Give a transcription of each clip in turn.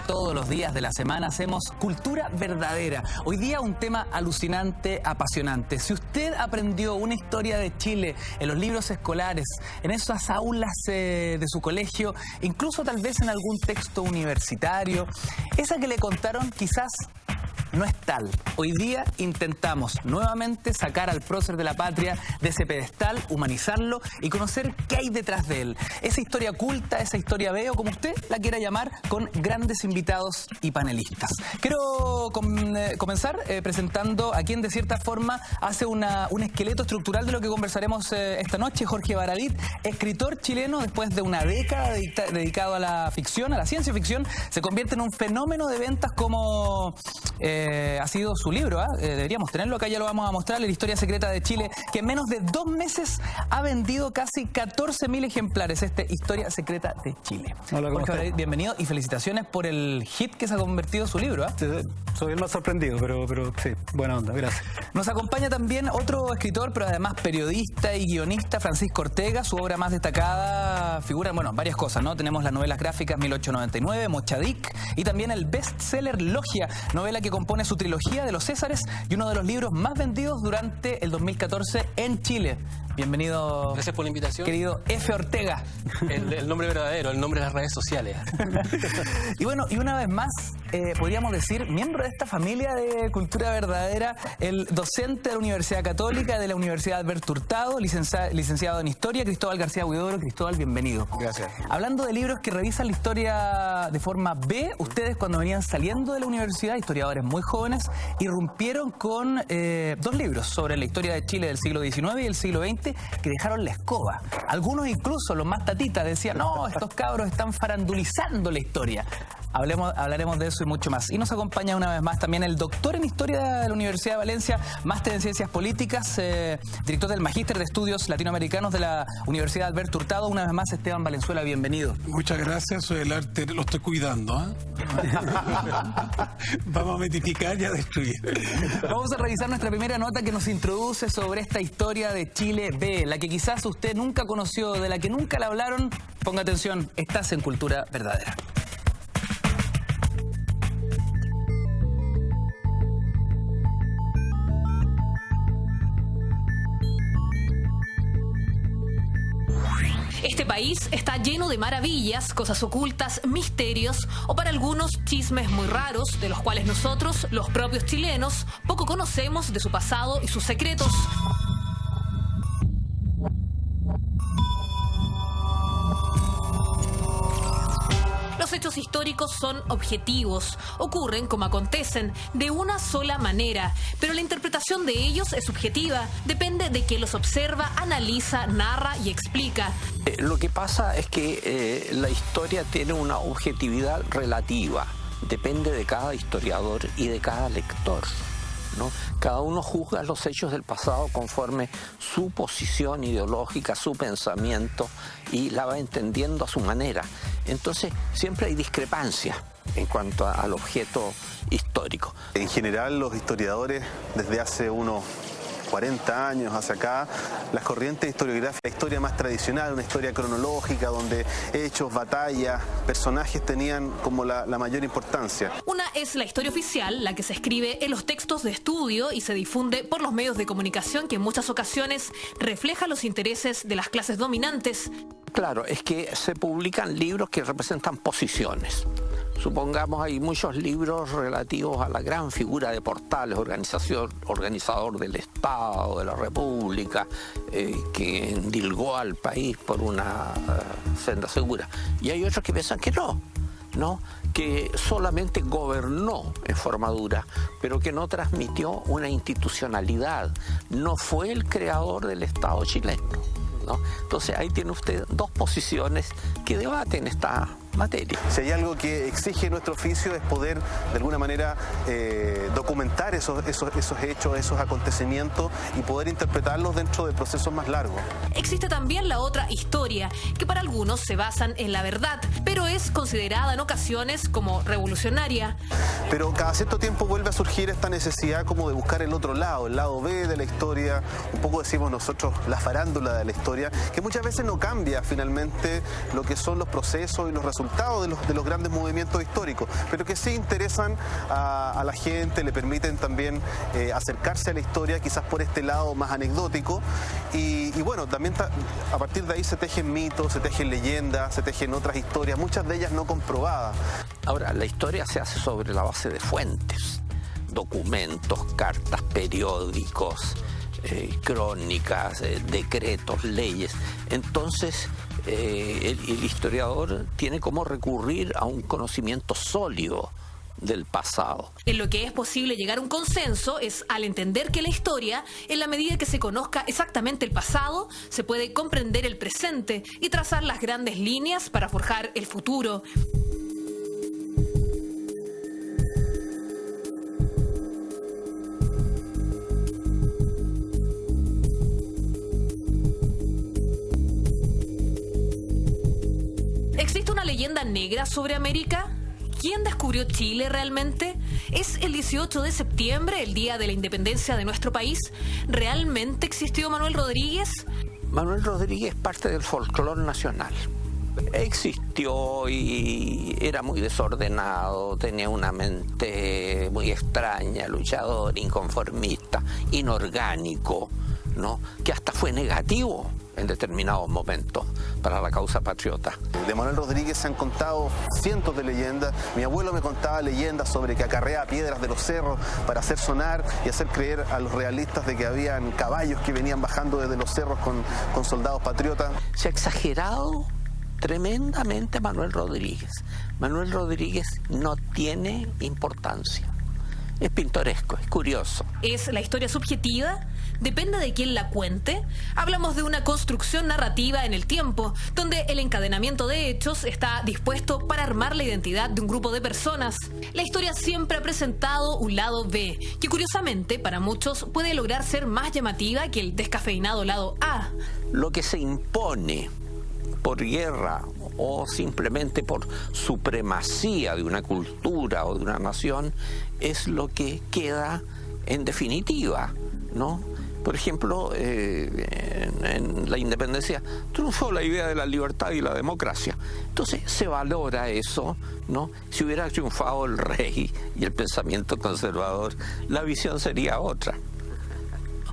como todos los días de la semana, hacemos cultura verdadera. Hoy día un tema alucinante, apasionante. Si usted aprendió una historia de Chile en los libros escolares, en esas aulas de su colegio, incluso tal vez en algún texto universitario, esa que le contaron quizás no es tal. Hoy día intentamos nuevamente sacar al prócer de la patria de ese pedestal, humanizarlo y conocer qué hay detrás de él. Esa historia culta, esa historia veo, como usted la quiera llamar, con grandes invitados y panelistas. Quiero comenzar presentando a quien de cierta forma hace un esqueleto estructural de lo que conversaremos esta noche. Jorge Baradit, escritor chileno, después de una década dedicado a la ficción, a la ciencia ficción, se convierte en un fenómeno de ventas como... ha sido su libro, deberíamos tenerlo acá, ya lo vamos a mostrar, La historia secreta de Chile, que en menos de 2 meses ha vendido casi 14.000 ejemplares, Historia secreta de Chile. Hola, ¿cómo Jorge, bienvenido y felicitaciones por el hit que se ha convertido su libro. Sí, soy el más sorprendido, pero sí, buena onda, gracias. Nos acompaña también otro escritor, pero además periodista y guionista, Francisco Ortega. Su obra más destacada figura, bueno, varias cosas, ¿no? Tenemos las novelas gráficas 1899, Mochadic, y también el bestseller Logia, novela que compone su trilogía de los Césares y uno de los libros más vendidos durante el 2014 en Chile. Bienvenido. Gracias por la invitación. Querido F. Ortega. El nombre verdadero, el nombre de las redes sociales. Y bueno, y una vez más, podríamos decir, miembro de esta familia de cultura verdadera, el docente de la Universidad Católica, de la Universidad Alberto Hurtado, licenciado en Historia, Cristóbal García Huidobro. Cristóbal, bienvenido. Gracias. Hablando de libros que revisan la historia de forma B, ustedes cuando venían saliendo de la universidad, historiadores muy jóvenes, irrumpieron con 2 libros sobre la historia de Chile del siglo XIX y el siglo XX que dejaron la escoba. Algunos incluso, los más tatitas, decían, no, estos cabros están farandulizando la historia. Hablaremos de eso y mucho más. Y nos acompaña una vez más también el doctor en Historia de la Universidad de Valencia, máster en Ciencias Políticas, director del Magíster de Estudios Latinoamericanos de la Universidad Alberto Hurtado. Una vez más, Esteban Valenzuela, bienvenido. Muchas gracias, soy el arte, lo estoy cuidando, ¿eh? Vamos a metificar y a destruir. Vamos a revisar nuestra primera nota que nos introduce sobre esta historia de Chile B, la que quizás usted nunca conoció, de la que nunca le hablaron. Ponga atención, estás en Cultura Verdadera. Este país está lleno de maravillas, cosas ocultas, misterios o para algunos chismes muy raros de los cuales nosotros, los propios chilenos, poco conocemos de su pasado y sus secretos. Los hechos históricos son objetivos, ocurren como acontecen, de una sola manera, pero la interpretación de ellos es subjetiva, depende de quien los observa, analiza, narra y explica. Lo que pasa es que la historia tiene una objetividad relativa, depende de cada historiador y de cada lector, ¿no? Cada uno juzga los hechos del pasado conforme su posición ideológica, su pensamiento, y la va entendiendo a su manera. Entonces siempre hay discrepancia en cuanto al objeto histórico. En general los historiadores desde hace unos 40 años hacia acá, las corrientes historiográficas, la historia más tradicional, una historia cronológica donde hechos, batallas, personajes tenían como la mayor importancia. Una es la historia oficial, la que se escribe en los textos de estudio y se difunde por los medios de comunicación, que en muchas ocasiones refleja los intereses de las clases dominantes. Claro, es que se publican libros que representan posiciones. Supongamos hay muchos libros relativos a la gran figura de Portales, organizador del Estado, de la República, que endilgó al país por una senda segura. Y hay otros que piensan que no, que solamente gobernó en forma dura, pero que no transmitió una institucionalidad, no fue el creador del Estado chileno, ¿no? Entonces ahí tiene usted 2 posiciones que debaten esta materia. Si hay algo que exige nuestro oficio es poder de alguna manera documentar esos hechos, esos acontecimientos y poder interpretarlos dentro de procesos más largos. Existe también la otra historia, que para algunos se basan en la verdad, pero es considerada en ocasiones como revolucionaria. Pero cada cierto tiempo vuelve a surgir esta necesidad como de buscar el otro lado, el lado B de la historia, un poco decimos nosotros la farándula de la historia, que muchas veces no cambia finalmente lo que son los procesos y los resultados fragmentado de los grandes movimientos históricos, pero que sí interesan a la gente, le permiten también acercarse a la historia, quizás por este lado más anecdótico, y bueno, también a partir de ahí se tejen mitos, se tejen leyendas, se tejen otras historias, muchas de ellas no comprobadas. Ahora, la historia se hace sobre la base de fuentes, documentos, cartas, periódicos, crónicas, decretos, leyes. Entonces, el historiador tiene como recurrir a un conocimiento sólido del pasado. En lo que es posible llegar a un consenso es al entender que la historia, en la medida que se conozca exactamente el pasado, se puede comprender el presente y trazar las grandes líneas para forjar el futuro. ¿Existe una leyenda negra sobre América? ¿Quién descubrió Chile realmente? ¿Es el 18 de septiembre, el día de la independencia de nuestro país? ¿Realmente existió Manuel Rodríguez? Manuel Rodríguez es parte del folclore nacional. Existió y era muy desordenado, tenía una mente muy extraña, luchador, inconformista, inorgánico, ¿no? Que hasta fue negativo en determinados momentos para la causa patriota. De Manuel Rodríguez se han contado cientos de leyendas. Mi abuelo me contaba leyendas sobre que acarreaba piedras de los cerros para hacer sonar y hacer creer a los realistas de que habían caballos que venían bajando desde los cerros con soldados patriotas. Se ha exagerado tremendamente Manuel Rodríguez. Manuel Rodríguez no tiene importancia. Es pintoresco, es curioso. ¿Es la historia subjetiva? ¿Depende de quién la cuente? Hablamos de una construcción narrativa en el tiempo, donde el encadenamiento de hechos está dispuesto para armar la identidad de un grupo de personas. La historia siempre ha presentado un lado B, que curiosamente para muchos puede lograr ser más llamativa que el descafeinado lado A. Lo que se impone por guerra o simplemente por supremacía de una cultura o de una nación es lo que queda en definitiva, ¿no? Por ejemplo, en la independencia triunfó la idea de la libertad y la democracia. Entonces se valora eso, ¿no? Si hubiera triunfado el rey y el pensamiento conservador, la visión sería otra.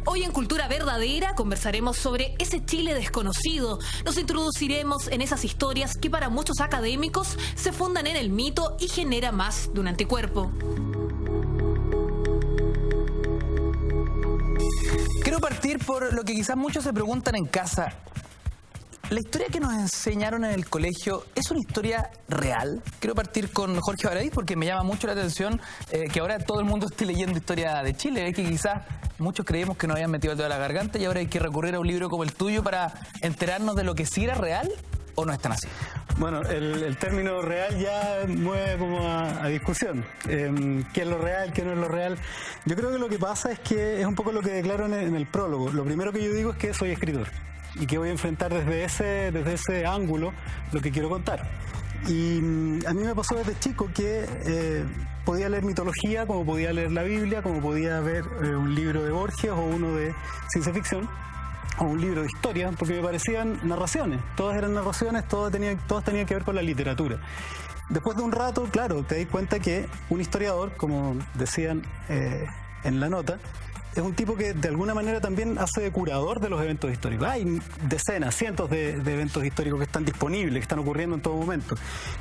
Hoy en Cultura Verdadera conversaremos sobre ese Chile desconocido. Nos introduciremos en esas historias que para muchos académicos se fundan en el mito y genera más de un anticuerpo. Quiero partir por lo que quizás muchos se preguntan en casa. ¿La historia que nos enseñaron en el colegio es una historia real? Quiero partir con Jorge Baradit porque me llama mucho la atención que ahora todo el mundo esté leyendo historia de Chile. Es que quizás muchos creíamos que nos habían metido toda la garganta y ahora hay que recurrir a un libro como el tuyo para enterarnos de lo que sí era real o no es tan así. Bueno, el término real ya mueve como a discusión. ¿Qué es lo real? ¿Qué no es lo real? Yo creo que lo que pasa es que es un poco lo que declaro en el prólogo. Lo primero que yo digo es que soy escritor y que voy a enfrentar desde ese ángulo lo que quiero contar. Y a mí me pasó desde chico que podía leer mitología, como podía leer la Biblia, como podía ver un libro de Borges o uno de ciencia ficción, o un libro de historia, porque me parecían narraciones. Todas eran narraciones, todas tenían que ver con la literatura. Después de un rato, claro, te das cuenta que un historiador, como decían en la nota, es un tipo que de alguna manera también hace de curador de los eventos históricos. Hay decenas, cientos de eventos históricos que están disponibles, que están ocurriendo en todo momento.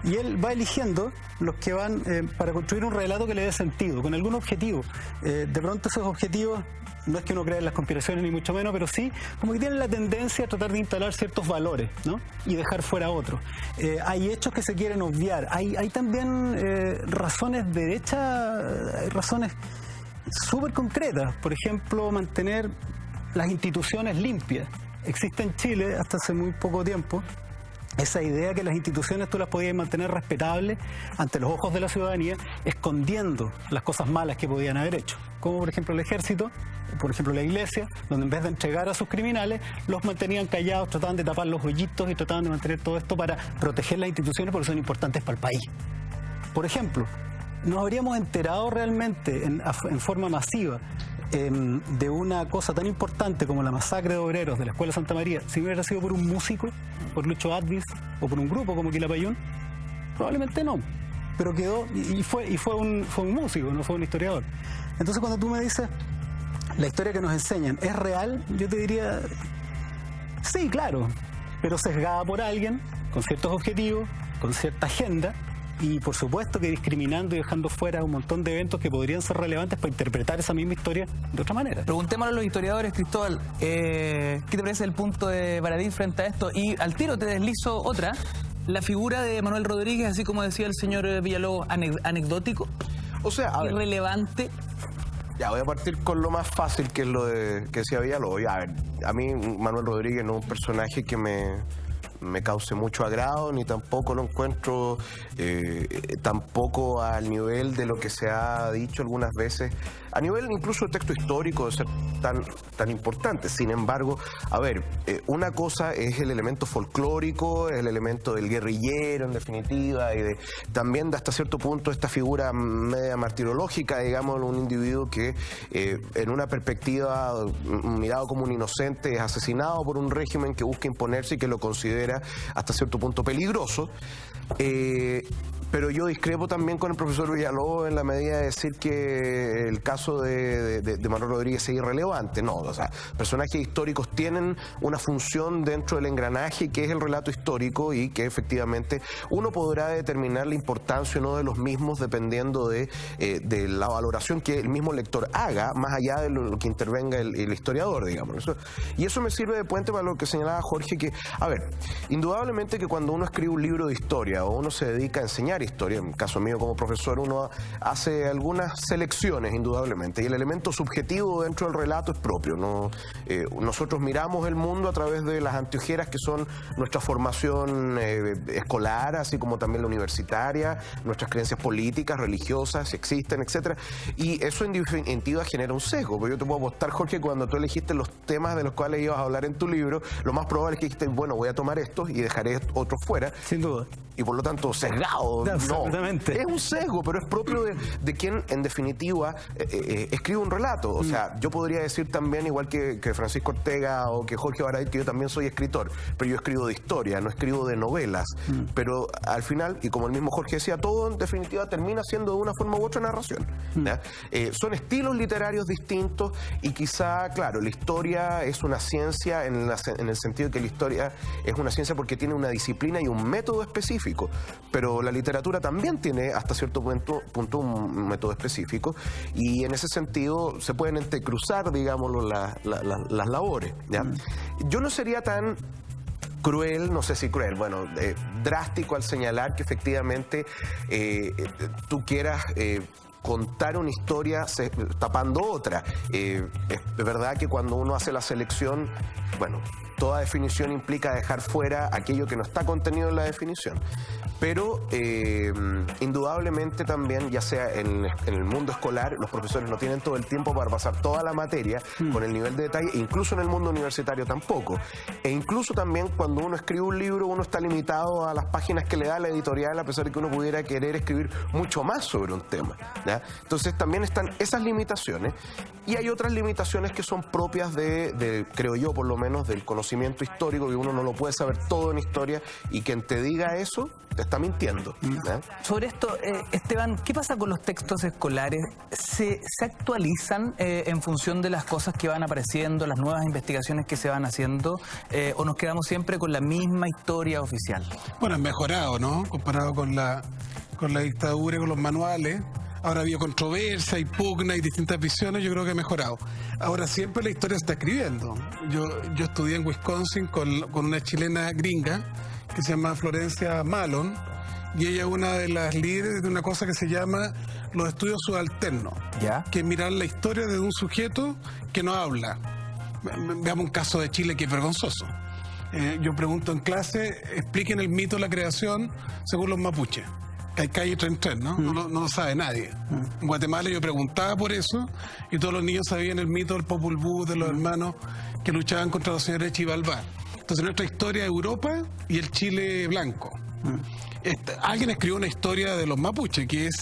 Y él va eligiendo los que van para construir un relato que le dé sentido, con algún objetivo. De pronto esos objetivos, no es que uno crea en las conspiraciones ni mucho menos, pero sí como que tienen la tendencia a tratar de instalar ciertos valores, ¿no? Y dejar fuera otros. Hay hechos que se quieren obviar. Hay también razones de derecha, hay razones súper concretas. Por ejemplo, mantener las instituciones limpias. Existe en Chile, hasta hace muy poco tiempo, esa idea que las instituciones tú las podías mantener respetables ante los ojos de la ciudadanía, escondiendo las cosas malas que podían haber hecho. Como por ejemplo el ejército, por ejemplo la iglesia, donde en vez de entregar a sus criminales, los mantenían callados, trataban de tapar los hoyitos y trataban de mantener todo esto para proteger las instituciones porque son importantes para el país. Por ejemplo, nos habríamos enterado realmente en forma masiva de una cosa tan importante como la masacre de obreros de la Escuela Santa María si hubiera sido por un músico, por Lucho Advis o por un grupo como Quilapayún. Probablemente no, pero quedó y fue un músico, no fue un historiador. Entonces cuando tú me dices, la historia que nos enseñan es real, yo te diría, sí, claro, pero sesgada por alguien, con ciertos objetivos, con cierta agenda, y por supuesto que discriminando y dejando fuera un montón de eventos que podrían ser relevantes para interpretar esa misma historia de otra manera. Preguntémosle a los historiadores, Cristóbal, ¿qué te parece el punto de Baradit frente a esto? Y al tiro te deslizo otra, la figura de Manuel Rodríguez, así como decía el señor Villalobos, anecdótico, o sea, a ver, irrelevante. Ya, voy a partir con lo más fácil, que es lo que decía Villalobos. A ver, a mí Manuel Rodríguez no es un personaje que me cause mucho agrado, ni tampoco lo encuentro tampoco al nivel de lo que se ha dicho algunas veces, a nivel incluso de texto histórico, de ser tan importante. Sin embargo, a ver, una cosa es el elemento folclórico, es el elemento del guerrillero en definitiva, y también de hasta cierto punto esta figura media martirológica, digamos, un individuo que en una perspectiva mirado como un inocente es asesinado por un régimen que busca imponerse y que lo considera hasta cierto punto peligroso. Pero yo discrepo también con el profesor Villalobos en la medida de decir que el caso de Manuel Rodríguez es irrelevante. No, o sea, personajes históricos tienen una función dentro del engranaje que es el relato histórico, y que efectivamente uno podrá determinar la importancia o no de los mismos dependiendo de la valoración que el mismo lector haga, más allá de lo que intervenga el historiador, digamos. Y eso me sirve de puente para lo que señalaba Jorge, que, a ver, indudablemente que cuando uno escribe un libro de historia o uno se dedica a enseñar historia, en el caso mío como profesor, uno hace algunas selecciones indudablemente, y el elemento subjetivo dentro del relato es propio, ¿no? Nosotros miramos el mundo a través de las anteojeras que son nuestra formación escolar, así como también la universitaria, nuestras creencias políticas, religiosas, si existen, etcétera, y eso en definitiva genera un sesgo. Porque yo te puedo apostar, Jorge, cuando tú elegiste los temas de los cuales ibas a hablar en tu libro, lo más probable es que dijiste, bueno, voy a tomar estos y dejaré otros fuera. Sin duda. Y por lo tanto, sesgado. Absolutamente. Es un sesgo, pero es propio de quien, en definitiva, escribe un relato. O sea, yo podría decir también, igual que Francisco Ortega o que Jorge Baradit, que yo también soy escritor, pero yo escribo de historia, no escribo de novelas. Pero al final, y como el mismo Jorge decía, todo en definitiva termina siendo de una forma u otra narración. Son estilos literarios distintos, y quizá, claro, la historia es una ciencia en el sentido de que la historia es una ciencia porque tiene una disciplina y un método específico. Pero la literatura también tiene hasta cierto punto un método específico, y en ese sentido se pueden entrecruzar, digámoslo, las labores, ¿ya? Yo no sería tan cruel, no sé si cruel, bueno, drástico al señalar que efectivamente tú quieras contar una historia tapando otra. Es verdad que cuando uno hace la selección, bueno, toda definición implica dejar fuera aquello que no está contenido en la definición. Pero indudablemente también, ya sea en el mundo escolar, los profesores no tienen todo el tiempo para pasar toda la materia con el nivel de detalle, e incluso en el mundo universitario tampoco. E incluso también cuando uno escribe un libro, uno está limitado a las páginas que le da la editorial, a pesar de que uno pudiera querer escribir mucho más sobre un tema, ¿ya? Entonces también están esas limitaciones, y hay otras limitaciones que son propias creo yo, por lo menos, del conocimiento histórico, que uno no lo puede saber todo en historia, y quien te diga eso te está mintiendo. Sobre esto, Esteban, ¿qué pasa con los textos escolares? ¿Se actualizan en función de las cosas que van apareciendo, las nuevas investigaciones que se van haciendo, o nos quedamos siempre con la misma historia oficial? Bueno, es mejorado, ¿no? Comparado con la dictadura y con los manuales. Ahora ha habido controversia, hay pugna, hay distintas visiones, yo creo que ha mejorado. Ahora siempre la historia se está escribiendo. Yo estudié en Wisconsin con una chilena gringa que se llama Florencia Malon, y ella es una de las líderes de una cosa que se llama los estudios subalternos, ¿ya? Que es mirar la historia de un sujeto que no habla. Veamos un caso de Chile que es vergonzoso. Yo pregunto en clase, expliquen el mito de la creación según los mapuches. Caicay y Tren Tren, ¿no? No lo sabe nadie. En Guatemala yo preguntaba por eso, y todos los niños sabían el mito del Popol Vuh, de los hermanos que luchaban contra los señores de Chivalbá. Entonces nuestra historia es Europa y el Chile blanco. Alguien escribió una historia de los mapuches, que es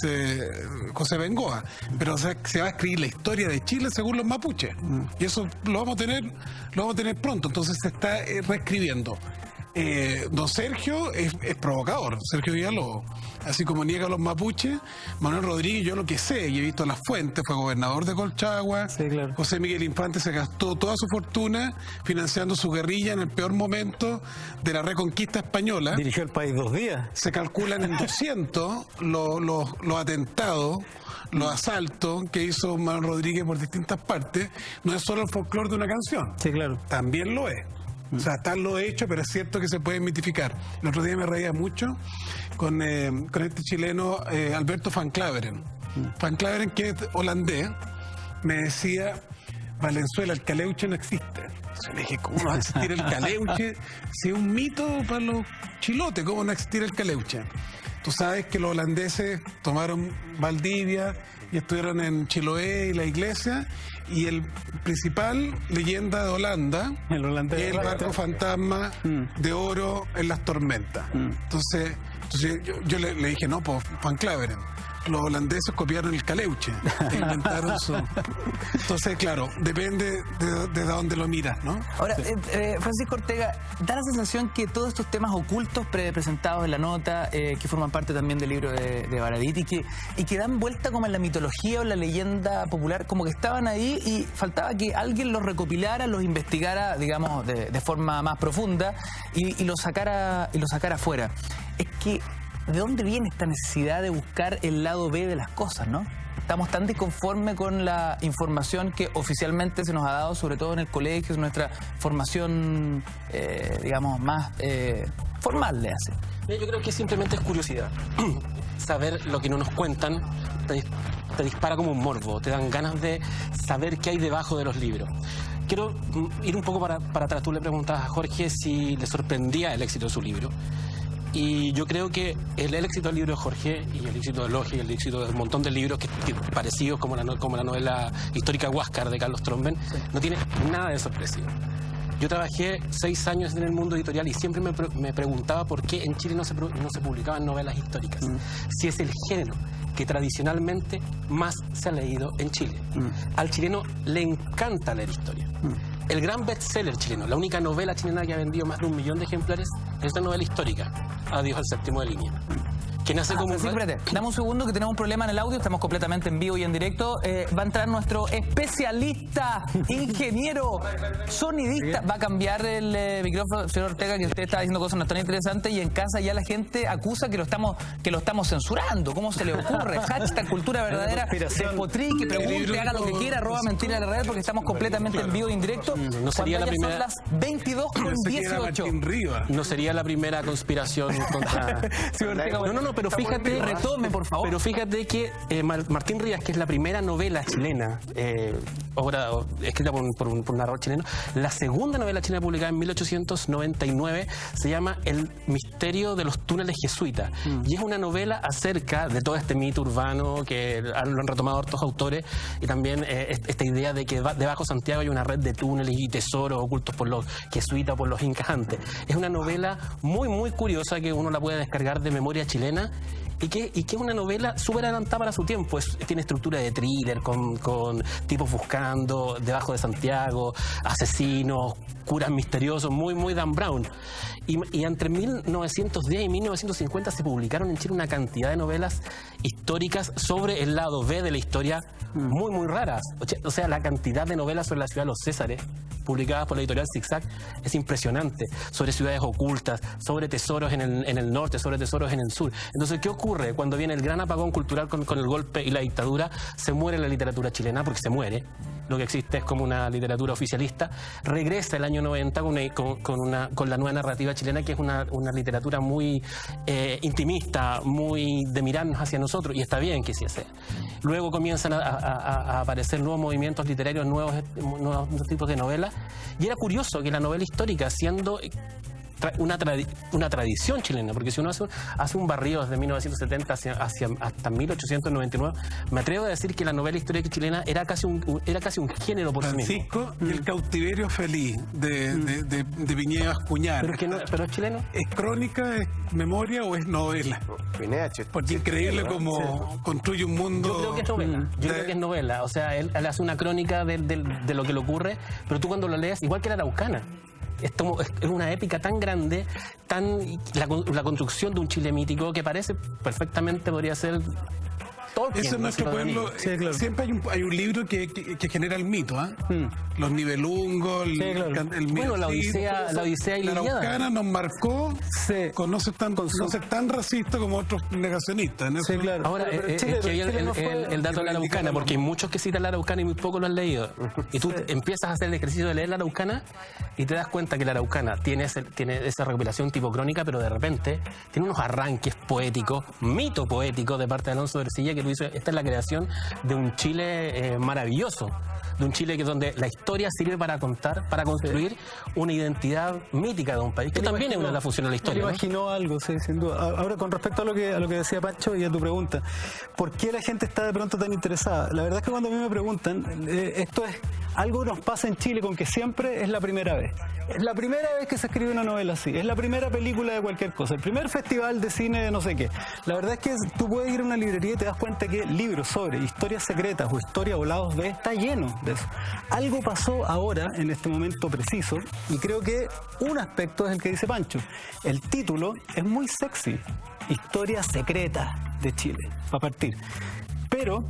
José Bengoa, pero o sea, se va a escribir la historia de Chile según los mapuches, y eso lo vamos a tener pronto. Entonces se está reescribiendo. Don Sergio es provocador, Sergio Villalobos. Así como niega a los mapuches, Manuel Rodríguez, yo lo que sé, y he visto las fuentes, fue gobernador de Colchagua. Sí, claro. José Miguel Infante se gastó toda su fortuna financiando su guerrilla en el peor momento de la reconquista española. Dirigió el país 2 días. Se calculan en 200 los atentados, los asaltos que hizo Manuel Rodríguez por distintas partes. No es solo el folclore de una canción. Sí, claro. También lo es. O sea, está lo hecho, pero es cierto que se puede mitificar. El otro día me reía mucho con este chileno Alberto Van Claveren. Van Claveren, que es holandés, me decía: Valenzuela, el caleuche no existe. Entonces le dije: ¿cómo no va a existir el caleuche? Si es un mito para los chilotes, ¿cómo no va a existir el caleuche? Tú sabes que los holandeses tomaron Valdivia y estuvieron en Chiloé y la iglesia, y el principal leyenda de Holanda El es el barco fantasma de oro en las tormentas. Entonces yo le dije: no, pues Van Claveren, los holandeses copiaron el caleuche e inventaron su... Entonces, claro, depende de dónde lo miras, ¿no? Ahora, Francisco Ortega, da la sensación que todos estos temas ocultos presentados en la nota, que forman parte también del libro de Baradit y que dan vuelta como en la mitología o la leyenda popular, como que estaban ahí y faltaba que alguien los recopilara, los investigara, digamos, de forma más profunda y los sacara afuera. Es que, ¿de dónde viene esta necesidad de buscar el lado B de las cosas, no? Estamos tan disconformes con la información que oficialmente se nos ha dado, sobre todo en el colegio, en nuestra formación, digamos, más formal, le hace. Yo creo que simplemente es curiosidad. Saber lo que no nos cuentan te dispara como un morbo, te dan ganas de saber qué hay debajo de los libros. Quiero ir un poco para atrás. Tú le preguntabas a Jorge si le sorprendía el éxito de su libro. Y yo creo que el éxito del libro de Jorge y el éxito de Logia y el éxito de un montón de libros que parecidos como la novela histórica Huáscar de Carlos Tromben, no tiene nada de sorpresivo. Yo trabajé 6 años en el mundo editorial y siempre me preguntaba por qué en Chile no se publicaban novelas históricas. Si es el género que tradicionalmente más se ha leído en Chile. Al chileno le encanta leer historia. El gran bestseller chileno, la única novela chilena que ha vendido más de 1 millón de ejemplares, es esta novela histórica, Adiós al séptimo de línea. Que nace como Francisco, espérate, dame un segundo que tenemos un problema en el audio, estamos completamente en vivo y en directo. Va a entrar nuestro especialista, ingeniero, sonidista. Va a cambiar el micrófono, señor Ortega, que usted está diciendo cosas no tan interesantes y en casa ya la gente acusa que lo estamos censurando. ¿Cómo se le ocurre? Hashtag cultura verdadera, despotrique, pregunte, haga lo que quiera, roba mentira de la red, porque estamos completamente en vivo y en directo. No sería la primera... Son las 22:18. No sería la primera conspiración contra... No, pero fíjate, retome, por favor. Pero fíjate que Martín Rías, que es la primera novela chilena, obra escrita por un narrador chileno, la segunda novela chilena publicada en 1899 se llama El misterio de los túneles jesuitas. Y es una novela acerca de todo este mito urbano que lo han retomado otros autores, y también esta idea de que debajo de Santiago hay una red de túneles y tesoros ocultos por los jesuitas, por los incas antes. Es una novela muy, muy curiosa que uno la puede descargar de Memoria Chilena, y que es una novela súper adelantada para su tiempo. Tiene estructura de thriller, con tipos buscando debajo de Santiago, asesinos, curas misteriosos, muy, muy Dan Brown. Y entre 1910 y 1950 se publicaron en Chile una cantidad de novelas históricas sobre el lado B de la historia muy, muy raras. O sea, la cantidad de novelas sobre la ciudad de los Césares, publicadas por la editorial Zigzag, es impresionante. Sobre ciudades ocultas, sobre tesoros en el norte, sobre tesoros en el sur. Entonces, ¿qué ocurre? Cuando viene el gran apagón cultural con el golpe y la dictadura, se muere la literatura chilena, porque se muere. Lo que existe es como una literatura oficialista. Regresa el año 90 con la nueva narrativa chilena, que es una literatura muy intimista, muy de mirarnos hacia nosotros, y está bien que sí sea. Luego comienzan a aparecer nuevos movimientos literarios, nuevos tipos de novelas, y era curioso que la novela histórica, siendo una tradición chilena, porque si uno hace un barrido desde 1970 hasta 1899, me atrevo a decir que la novela histórica chilena era casi un género por sí mismo. Francisco, y el cautiverio feliz de Piñera Bascuñán. ¿Pero es chileno? ¿Es crónica, es memoria o es novela? Porque increíble como construye un mundo... Yo creo que es novela. Yo creo que es novela. O sea, él hace una crónica de lo que le ocurre, pero tú cuando lo lees, igual que la Araucana, es una épica tan grande, la construcción de un Chile mítico que parece perfectamente podría ser Tolkien. Ese es nuestro pueblo. Sí, claro. Siempre hay un libro que genera el mito, ¿ah? Los Nibelungos, el mito. Bueno, la Odisea y la la Ilíada. Araucana nos marcó con no ser tan racista como otros negacionistas. En eso. Sí, claro. Ahora, Pero es Chile- que hay Chile no fue- el dato de la Araucana, porque hay muchos que citan la Araucana y muy pocos lo han leído. Y tú empiezas a hacer el ejercicio de leer la Araucana y te das cuenta que la Araucana tiene esa recopilación tipo crónica, pero de repente tiene unos arranques poéticos, mito poético de parte de Alonso de Ercilla, que lo hizo. Esta es la creación de un Chile maravilloso. De un Chile donde la historia sirve para contar, para construir una identidad mítica de un país, que también es una de las funciones de la historia. Él ¿no? imaginó algo, sí, sin duda. Ahora, con respecto a lo que decía Pancho y a tu pregunta, ¿por qué la gente está de pronto tan interesada? La verdad es que cuando a mí me preguntan, esto es algo que nos pasa en Chile con que siempre es la primera vez. Es la primera vez que se escribe una novela así, es la primera película de cualquier cosa, el primer festival de cine de no sé qué. La verdad es que tú puedes ir a una librería y te das cuenta que libros sobre historias secretas o historia o lados B está lleno de eso. Algo pasó ahora, en este momento preciso, y creo que un aspecto es el que dice Pancho. El título es muy sexy, Historia Secreta de Chile, para partir. Pero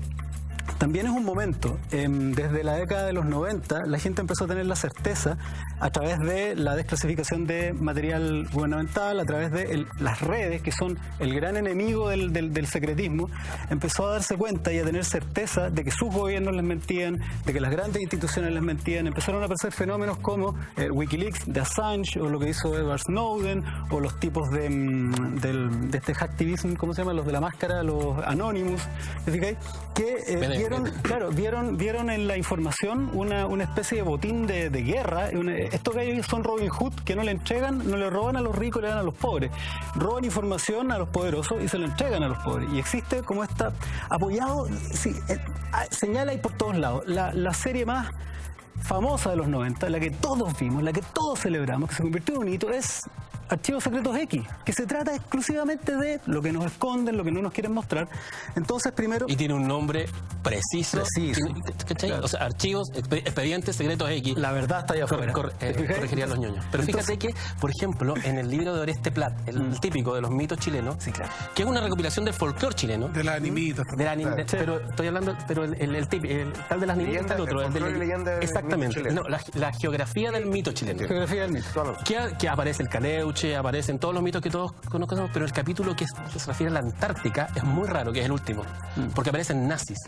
también es un momento, desde la década de los 90, la gente empezó a tener la certeza a través de la desclasificación de material gubernamental, a través de las redes, que son el gran enemigo del secretismo, empezó a darse cuenta y a tener certeza de que sus gobiernos les mentían, de que las grandes instituciones les mentían. Empezaron a aparecer fenómenos como Wikileaks de Assange, o lo que hizo Edward Snowden, o los tipos de este hacktivism, ¿cómo se llama? Los de la máscara, los Anonymous, ¿te fijáis? Que vieron en la información una especie de botín de guerra. Estos gallos son Robin Hood, que no le roban a los ricos, le dan a los pobres. Roban información a los poderosos y se la entregan a los pobres. Y existe como esta, apoyado, sí, señala ahí por todos lados. La serie más famosa de los 90, la que todos vimos, la que todos celebramos, que se convirtió en un hito, es Archivos Secretos X, que se trata exclusivamente de lo que nos esconden, lo que no nos quieren mostrar. Entonces, primero... Y tiene un nombre preciso. ¿Cachai? Claro. O sea, archivos, expedientes secretos X. La verdad está allá afuera. Corregiría a los ñoños. Pero fíjate que, por ejemplo, en el libro de Oreste Plat, el típico de los mitos chilenos, que es una recopilación del folclore chileno. De las animitas. Pero estoy hablando, pero el tal de las animitas está el otro. Exactamente. No, la geografía del mito chileno. Geografía del mito. Que aparece el Caleuche, aparecen todos los mitos que todos conocemos, pero el capítulo que se refiere a la Antártica es muy raro, que es el último, porque aparecen nazis,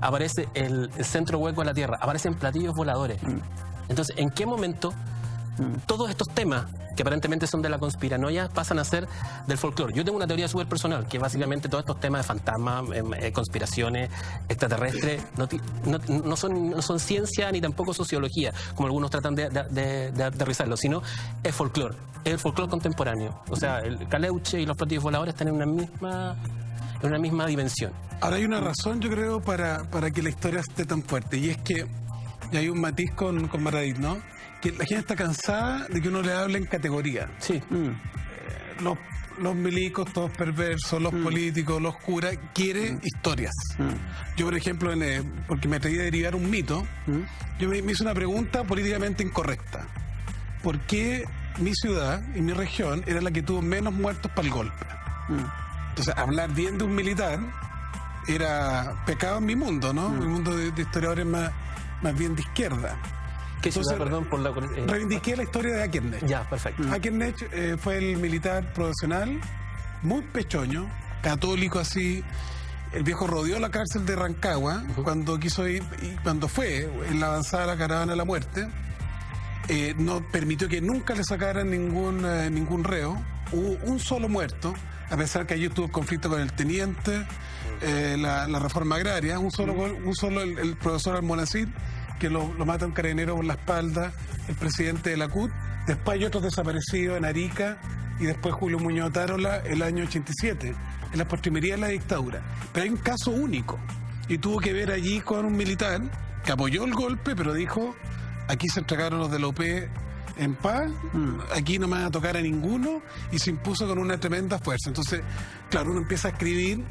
aparece el centro hueco de la Tierra, aparecen platillos voladores. Entonces, ¿en qué momento todos estos temas que aparentemente son de la conspiranoia pasan a ser del folclore? Yo tengo una teoría súper personal, que básicamente todos estos temas de fantasmas, conspiraciones, extraterrestres, no son ciencia ni tampoco sociología, como algunos tratan de aterrizarlo, sino es folclore, es el folclore contemporáneo. O sea, el Caleuche y los platillos voladores están en una misma dimensión. Ahora hay una razón, yo creo, para que la historia esté tan fuerte, y es que y hay un matiz con Maradit, ¿no? Que la gente está cansada de que uno le hable en categoría. Sí. Los milicos, todos perversos, los políticos, los curas, quieren historias. Yo, por ejemplo, porque me atreví a derivar un mito, yo me hice una pregunta políticamente incorrecta. ¿Por qué mi ciudad y mi región era la que tuvo menos muertos para el golpe? Entonces, hablar bien de un militar era pecado en mi mundo, ¿no? El mundo de historiadores más bien de izquierda. ¿Qué ciudad, perdón, por la... reivindiqué la historia de Akernech. Ya, perfecto. Akernech fue el militar profesional, muy pechoño, católico así. El viejo rodeó la cárcel de Rancagua cuando quiso ir, y cuando fue en la avanzada de la caravana de la muerte. No permitió que nunca le sacaran ningún reo. Hubo un solo muerto, a pesar que allí estuvo el conflicto con el teniente, la reforma agraria. Un solo el profesor Almonacid, que lo mata un carabinero por la espalda, el presidente de la CUT. Después hay otros desaparecidos en Arica, y después Julio Muñoz Tarola el año 87, en la postrimería de la dictadura. Pero hay un caso único, y tuvo que ver allí con un militar que apoyó el golpe, pero dijo: aquí se entregaron los de la OP en paz, aquí no me van a tocar a ninguno, y se impuso con una tremenda fuerza. Entonces, claro, uno empieza a escribir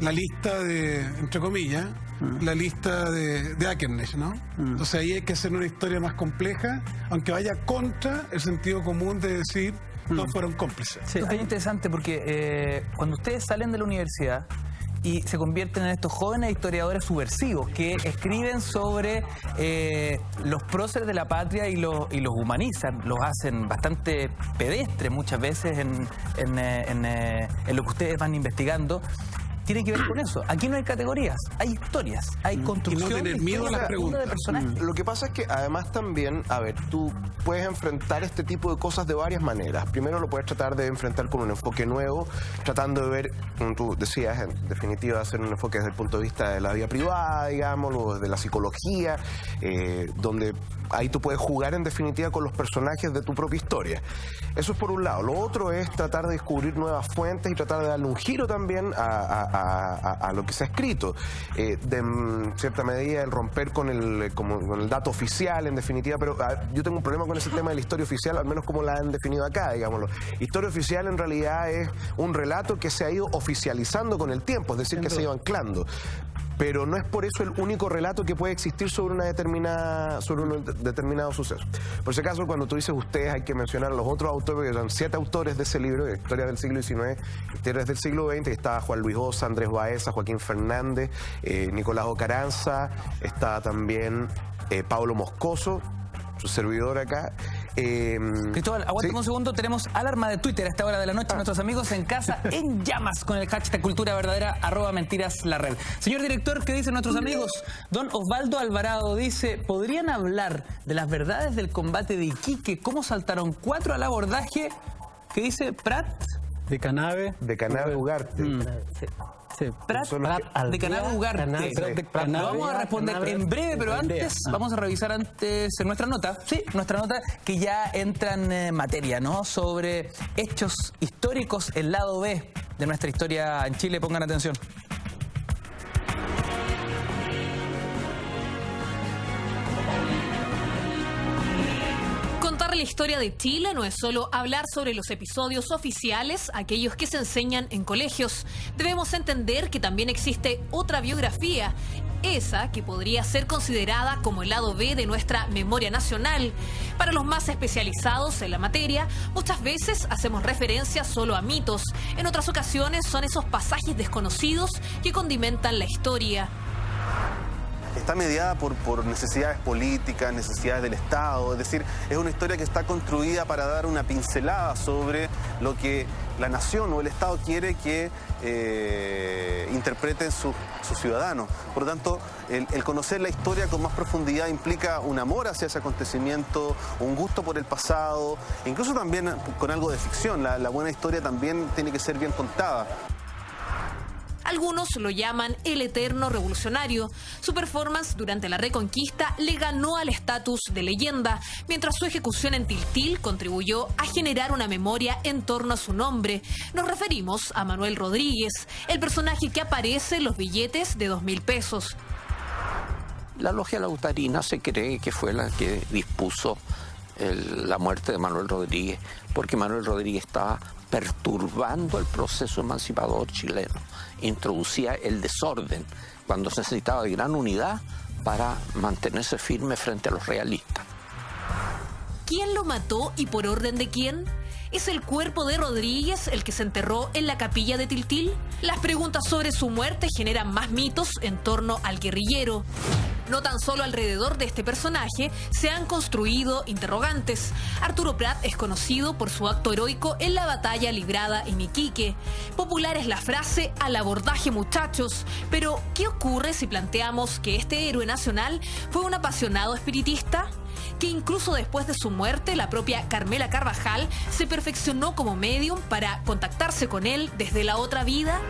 la lista de, entre comillas, la lista de Ackernes, ¿no? Entonces ahí hay que hacer una historia más compleja, aunque vaya contra el sentido común de decir todos fueron cómplices. Sí, es interesante porque cuando ustedes salen de la universidad y se convierten en estos jóvenes historiadores subversivos que escriben sobre los próceres de la patria y los humanizan, los hacen bastante pedestres muchas veces en lo que ustedes van investigando. Tiene que ver con eso. Aquí no hay categorías, hay historias, hay construcción. Y no tener miedo a las preguntas. De personajes. Lo que pasa es que además también, a ver, tú puedes enfrentar este tipo de cosas de varias maneras. Primero lo puedes tratar de enfrentar con un enfoque nuevo, tratando de ver, como tú decías, en definitiva, hacer un enfoque desde el punto de vista de la vida privada, digamos, o desde la psicología, donde ahí tú puedes jugar en definitiva con los personajes de tu propia historia. Eso es por un lado. Lo otro es tratar de descubrir nuevas fuentes y tratar de darle un giro también a lo que se ha escrito. En cierta medida el romper con el dato oficial, en definitiva, pero yo tengo un problema con ese tema de la historia oficial, al menos como la han definido acá, digámoslo. Historia oficial en realidad es un relato que se ha ido oficializando con el tiempo, es decir, que se ha ido anclando. Pero no es por eso el único relato que puede existir sobre un determinado suceso. Por si acaso, cuando tú dices ustedes, hay que mencionar a los otros autores, porque son 7 autores de ese libro, de Historia del siglo XIX, Historias del siglo XX, que está Juan Luis Ossa, Andrés Baeza, Joaquín Fernández, Nicolás Ocaranza, está también Pablo Moscoso, su servidor acá. Cristóbal, aguántame ¿sí? un segundo. Tenemos alarma de Twitter a esta hora de la noche. Nuestros amigos en casa en llamas con el hashtag Cultura Verdadera, @mentiras_la_red. Señor director, ¿qué dicen nuestros amigos? Don Osvaldo Alvarado dice: ¿podrían hablar de las verdades del combate de Iquique? ¿Cómo saltaron 4 al abordaje? ¿Qué dice Prat? De Canave. De Canave Ugarte. Sí. Prat de Canave Ugarte. Lo vamos a responder en breve, pero antes vamos a revisar antes nuestra nota. Sí, nuestra nota que ya entra en materia, ¿no? Sobre hechos históricos, el lado B de nuestra historia en Chile. Pongan atención. Contar la historia de Chile no es solo hablar sobre los episodios oficiales, aquellos que se enseñan en colegios. Debemos entender que también existe otra biografía, esa que podría ser considerada como el lado B de nuestra memoria nacional. Para los más especializados en la materia, muchas veces hacemos referencia solo a mitos. En otras ocasiones son esos pasajes desconocidos que condimentan la historia. Está mediada por necesidades políticas, necesidades del Estado, es decir, es una historia que está construida para dar una pincelada sobre lo que la nación o el Estado quiere que interpreten sus ciudadanos. Por lo tanto, el conocer la historia con más profundidad implica un amor hacia ese acontecimiento, un gusto por el pasado, incluso también con algo de ficción. La buena historia también tiene que ser bien contada. Algunos lo llaman el eterno revolucionario. Su performance durante la Reconquista le ganó al estatus de leyenda, mientras su ejecución en Tiltil contribuyó a generar una memoria en torno a su nombre. Nos referimos a Manuel Rodríguez, el personaje que aparece en los billetes de 2.000 pesos. La logia lautarina se cree que fue la que dispuso la muerte de Manuel Rodríguez, porque Manuel Rodríguez estaba perturbando el proceso emancipador chileno. Introducía el desorden cuando se necesitaba de gran unidad para mantenerse firme frente a los realistas. ¿Quién lo mató y por orden de quién? ¿Es el cuerpo de Rodríguez el que se enterró en la capilla de Tiltil? Las preguntas sobre su muerte generan más mitos en torno al guerrillero. No tan solo alrededor de este personaje se han construido interrogantes. Arturo Prat es conocido por su acto heroico en la batalla librada en Iquique. Popular es la frase "al abordaje, muchachos". Pero, ¿qué ocurre si planteamos que este héroe nacional fue un apasionado espiritista? Que incluso después de su muerte, la propia Carmela Carvajal se perfeccionó como medium para contactarse con él desde la otra vida.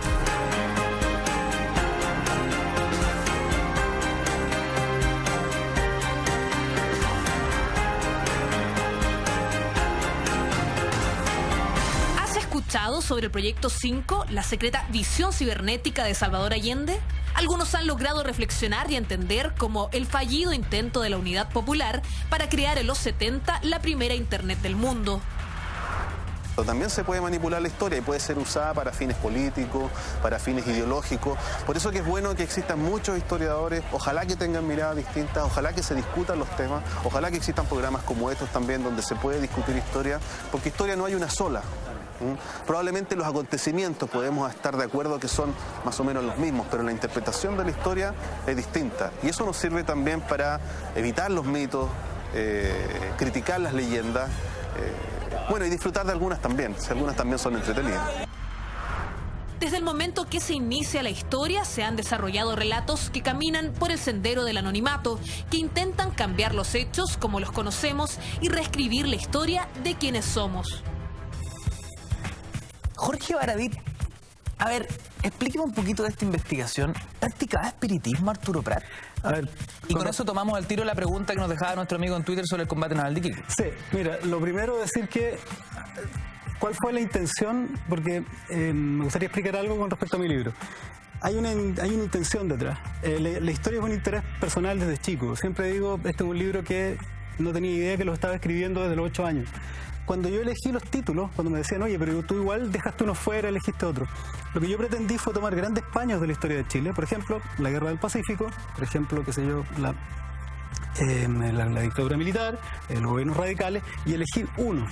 ¿Has escuchado sobre el Proyecto 5, la secreta visión cibernética de Salvador Allende? Algunos han logrado reflexionar y entender como el fallido intento de la Unidad Popular para crear en los 70 la primera Internet del mundo. Pero también se puede manipular la historia y puede ser usada para fines políticos, para fines ideológicos. Por eso que es bueno que existan muchos historiadores, ojalá que tengan miradas distintas, ojalá que se discutan los temas, ojalá que existan programas como estos también donde se puede discutir historia, porque historia no hay una sola. Probablemente los acontecimientos podemos estar de acuerdo que son más o menos los mismos, pero la interpretación de la historia es distinta. Y eso nos sirve también para evitar los mitos, criticar las leyendas, bueno, y disfrutar de algunas también, si algunas también son entretenidas. Desde el momento que se inicia la historia, se han desarrollado relatos que caminan por el sendero del anonimato, que intentan cambiar los hechos como los conocemos y reescribir la historia de quienes somos. Jorge Baradit, a ver, explíqueme un poquito de esta investigación. ¿Practicaba espiritismo Arturo Prat? A ver, Y con eso tomamos al tiro la pregunta que nos dejaba nuestro amigo en Twitter sobre el combate naval de Iquique. Sí, mira, lo primero es decir que cuál fue la intención, porque me gustaría explicar algo con respecto a mi libro. Hay una intención detrás. La historia es un interés personal desde chico. Siempre digo, este es un libro que no tenía idea que lo estaba escribiendo desde los 8 años. Cuando yo elegí los títulos, cuando me decían, oye, pero tú igual dejaste uno fuera, elegiste otro, lo que yo pretendí fue tomar grandes paños de la historia de Chile, por ejemplo, la Guerra del Pacífico, por ejemplo, qué sé yo, la dictadura militar, los gobiernos radicales, y elegir uno.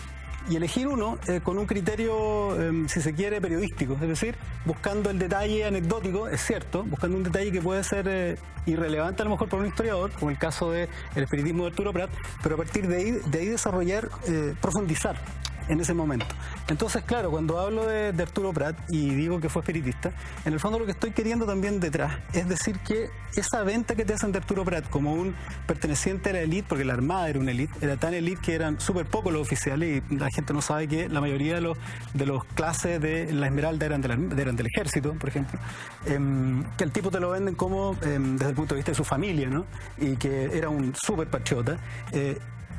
Y elegir uno con un criterio, si se quiere, periodístico, es decir, buscando el detalle anecdótico, es cierto, buscando un detalle que puede ser irrelevante a lo mejor para un historiador, como el caso del espiritismo de Arturo Prat, pero a partir de ahí desarrollar, profundizar en ese momento. Entonces, claro, cuando hablo de Arturo Prat y digo que fue espiritista, en el fondo lo que estoy queriendo también detrás es decir que esa venta que te hacen de Arturo Prat como un perteneciente a la élite, porque la Armada era una élite, era tan élite que eran súper pocos los oficiales y la gente no sabe que la mayoría de los clases de la Esmeralda eran del ejército, por ejemplo, que el tipo te lo venden como desde el punto de vista de su familia, ¿no? Y que era un súper patriota,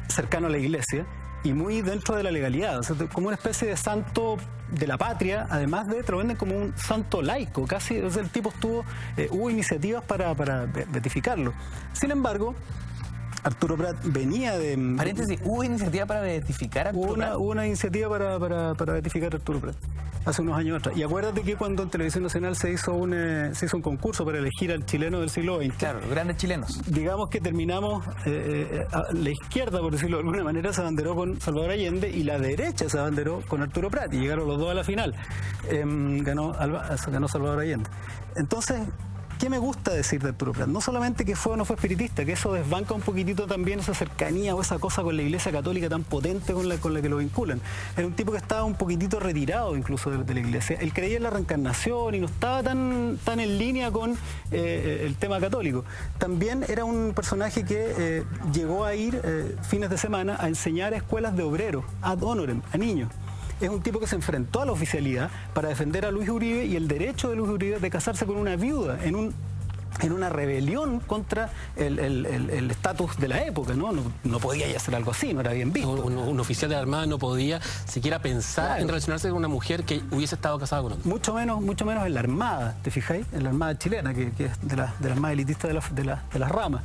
cercano a la iglesia, y muy dentro de la legalidad, o sea, como una especie de santo de la patria, además de te lo venden como un santo laico, casi, o sea, el tipo hubo iniciativas para beatificarlo. Sin embargo, Arturo Prat venía de... Paréntesis, ¿hubo iniciativa para beatificar a Arturo Prat? Hubo una iniciativa para beatificar a Arturo Prat hace unos años atrás. Y acuérdate que cuando en Televisión Nacional se hizo un concurso para elegir al chileno del siglo XX. Claro, los grandes chilenos. Digamos que terminamos, la izquierda, por decirlo de alguna manera, se abanderó con Salvador Allende y la derecha se abanderó con Arturo Prat y llegaron los dos a la final. Ganó Salvador Allende. Entonces, ¿qué me gusta decir de Arturo Prat? No solamente que fue o no fue espiritista, que eso desbanca un poquitito también esa cercanía o esa cosa con la Iglesia Católica tan potente con la que lo vinculan. Era un tipo que estaba un poquitito retirado incluso de la Iglesia. Él creía en la reencarnación y no estaba tan en línea con el tema católico. También era un personaje que llegó a ir fines de semana a enseñar a escuelas de obreros, ad honorem, a niños. Es un tipo que se enfrentó a la oficialidad para defender a Luis Uribe y el derecho de Luis Uribe de casarse con una viuda en una rebelión contra el estatus de la época, ¿no? No podía ya hacer algo así, no era bien visto. Un oficial de la Armada no podía siquiera pensar en relacionarse con una mujer que hubiese estado casada con otro. Mucho menos en la Armada, ¿te fijáis? En la Armada chilena, que es de las más elitistas de las ramas.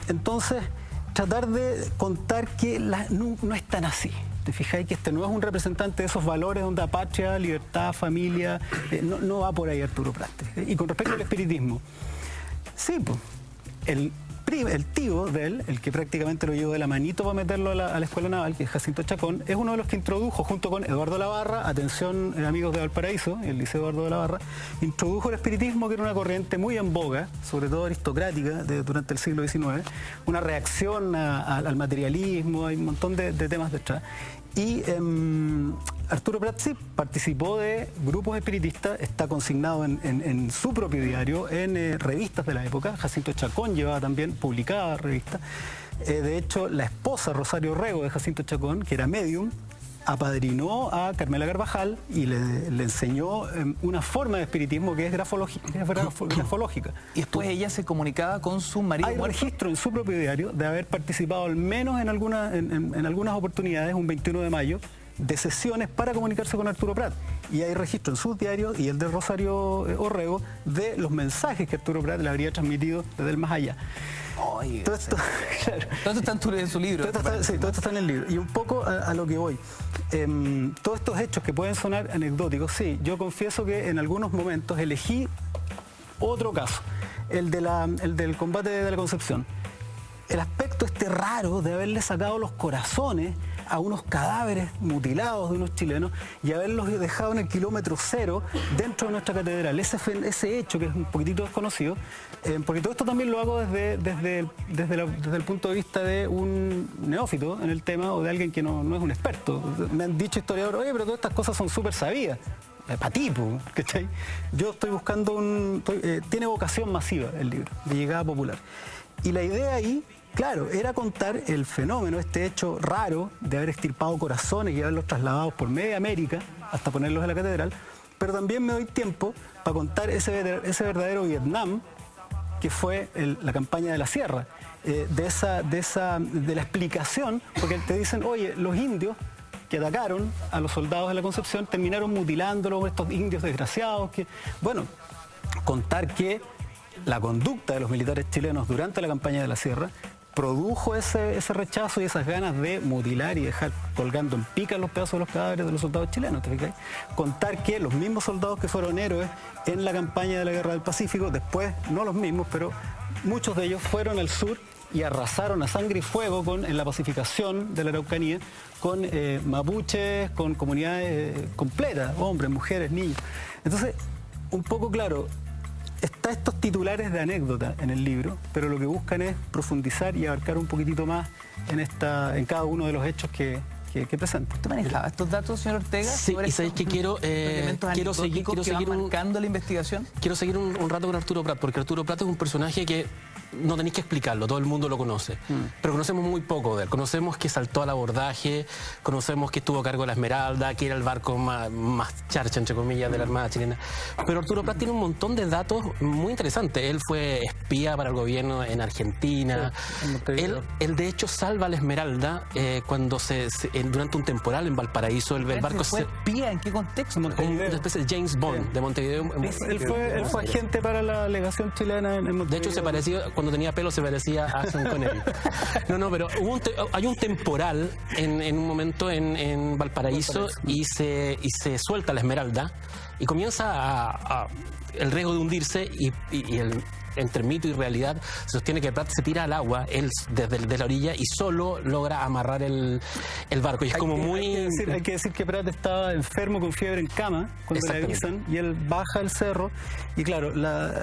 Entonces, tratar de contar que no es tan así. ¿Te fijáis que este no es un representante de esos valores donde patria, libertad, familia? No va por ahí Arturo Prat. Y con respecto al espiritismo, sí, pues, el tío de él, el que prácticamente lo llevó de la manito para meterlo a la escuela naval, que es Jacinto Chacón, es uno de los que introdujo, junto con Eduardo Lavarra, atención amigos de Valparaíso, el Liceo Eduardo de Lavarra, introdujo el espiritismo, que era una corriente muy en boga, sobre todo aristocrática, durante el siglo XIX, una reacción al materialismo, hay un montón de temas detrás. Y Arturo Prat sí participó de grupos espiritistas, está consignado en su propio diario, en revistas de la época. Jacinto Chacón llevaba también publicada revistas. De hecho, la esposa Rosario Rego de Jacinto Chacón, que era medium, apadrinó a Carmela Carvajal y le enseñó una forma de espiritismo que es grafológica. Y después ella se comunicaba con su marido. Hay registro en su propio diario de haber participado al menos en algunas oportunidades, un 21 de mayo, de sesiones para comunicarse con Arturo Prat. Y hay registro en sus diarios y el de Rosario Orrego de los mensajes que Arturo Prat le habría transmitido desde el más allá. Oye, Todo esto, claro. todo esto está en su libro. Todo esto está en el libro. Y un poco a lo que voy. Todos estos hechos que pueden sonar anecdóticos, sí, yo confieso que en algunos momentos elegí otro caso, el del combate de la Concepción. El aspecto raro de haberle sacado los corazones a unos cadáveres mutilados de unos chilenos y haberlos dejado en el kilómetro cero dentro de nuestra catedral. Ese hecho, que es un poquitito desconocido, porque todo esto también lo hago desde el punto de vista de un neófito en el tema o de alguien que no es un experto. Me han dicho historiadores, oye, pero todas estas cosas son súper sabidas. Para tipo, ¿cachai? Yo estoy buscando tiene vocación masiva el libro, de llegada popular. Y la idea ahí, claro, era contar el fenómeno, este hecho raro de haber extirpado corazones y haberlos trasladado por media América hasta ponerlos en la catedral, pero también me doy tiempo para contar ese verdadero Vietnam que fue la campaña de la Sierra, de la explicación, porque te dicen, oye, los indios que atacaron a los soldados de la Concepción terminaron mutilándolos, estos indios desgraciados, bueno, contar que la conducta de los militares chilenos durante la campaña de la Sierra produjo ese rechazo y esas ganas de mutilar y dejar colgando en pica los pedazos de los cadáveres de los soldados chilenos, ¿te fijas? Contar que los mismos soldados que fueron héroes en la campaña de la Guerra del Pacífico, después, no los mismos, pero muchos de ellos fueron al sur y arrasaron a sangre y fuego en la pacificación de la Araucanía con mapuches, con comunidades completas, hombres, mujeres, niños. Entonces, un poco claro, está estos titulares de anécdota en el libro, pero lo que buscan es profundizar y abarcar un poquitito más en cada uno de los hechos que presenta. ¿Usted manejaba estos datos, señor Ortega? Sí, y sabéis que quiero seguir marcando la investigación. Quiero seguir un rato con Arturo Prat, porque Arturo Prat es un personaje que no tenéis que explicarlo, todo el mundo lo conoce, pero conocemos muy poco de él. Conocemos que saltó al abordaje, conocemos que estuvo a cargo de la Esmeralda, que era el barco más charcha, entre comillas, de la Armada chilena. Pero Arturo Prat tiene un montón de datos muy interesantes. Él fue espía para el gobierno en Argentina. Sí, él de hecho salva a la Esmeralda cuando durante un temporal en Valparaíso. El barco ¿Fue espía? ¿En qué contexto? Como una especie de James Bond de Montevideo. Él fue agente para la legación chilena en Montevideo. De hecho, se parecía, cuando tenía pelo, se parecía a Sean Connery. No, pero hay un temporal en un momento en Valparaíso y se suelta la Esmeralda y comienza el riesgo de hundirse y entre mito y realidad se sostiene que Prat se tira al agua él desde la orilla y solo logra amarrar el barco. Y es como hay que decir que Prat estaba enfermo con fiebre en cama cuando le avisan y él baja el cerro y claro,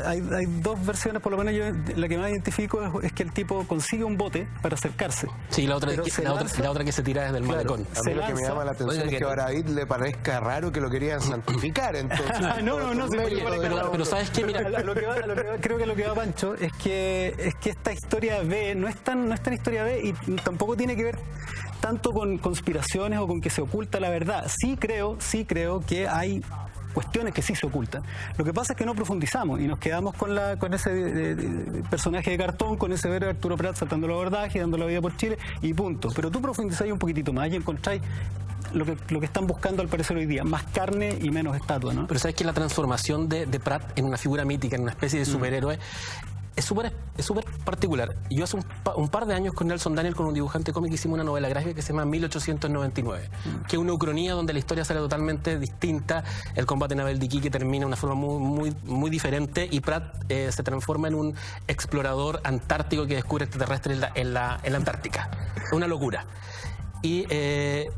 hay dos versiones, por lo menos yo la que más identifico es que el tipo consigue un bote para acercarse. Sí, la otra que se tira desde el malecón. A mí lo que me llama la atención es que a David le parezca raro que lo querían santificar, entonces. No, pero ¿sabes qué? Mira, creo que lo que va, Pancho, es que esta historia B no es tan historia B y tampoco tiene que ver tanto con conspiraciones o con que se oculta la verdad. Sí creo que hay cuestiones que sí se ocultan. Lo que pasa es que no profundizamos y nos quedamos con ese personaje de cartón, con ese ver a Arturo Prat saltando el abordaje, dando la vida por Chile y punto. Pero tú profundizáis un poquitito más y encontráis lo que están buscando al parecer hoy día, más carne y menos estatua, ¿no? Pero sabes que la transformación de Prat en una figura mítica, en una especie de superhéroe, es súper particular. Yo hace un par de años con Nelson Daniel, con un dibujante cómic, hicimos una novela gráfica que se llama 1899, que es una ucronía donde la historia sale totalmente distinta. El combate naval de Iquique termina de una forma muy diferente y Prat se transforma en un explorador antártico que descubre extraterrestres en la Antártica. Es una locura. Y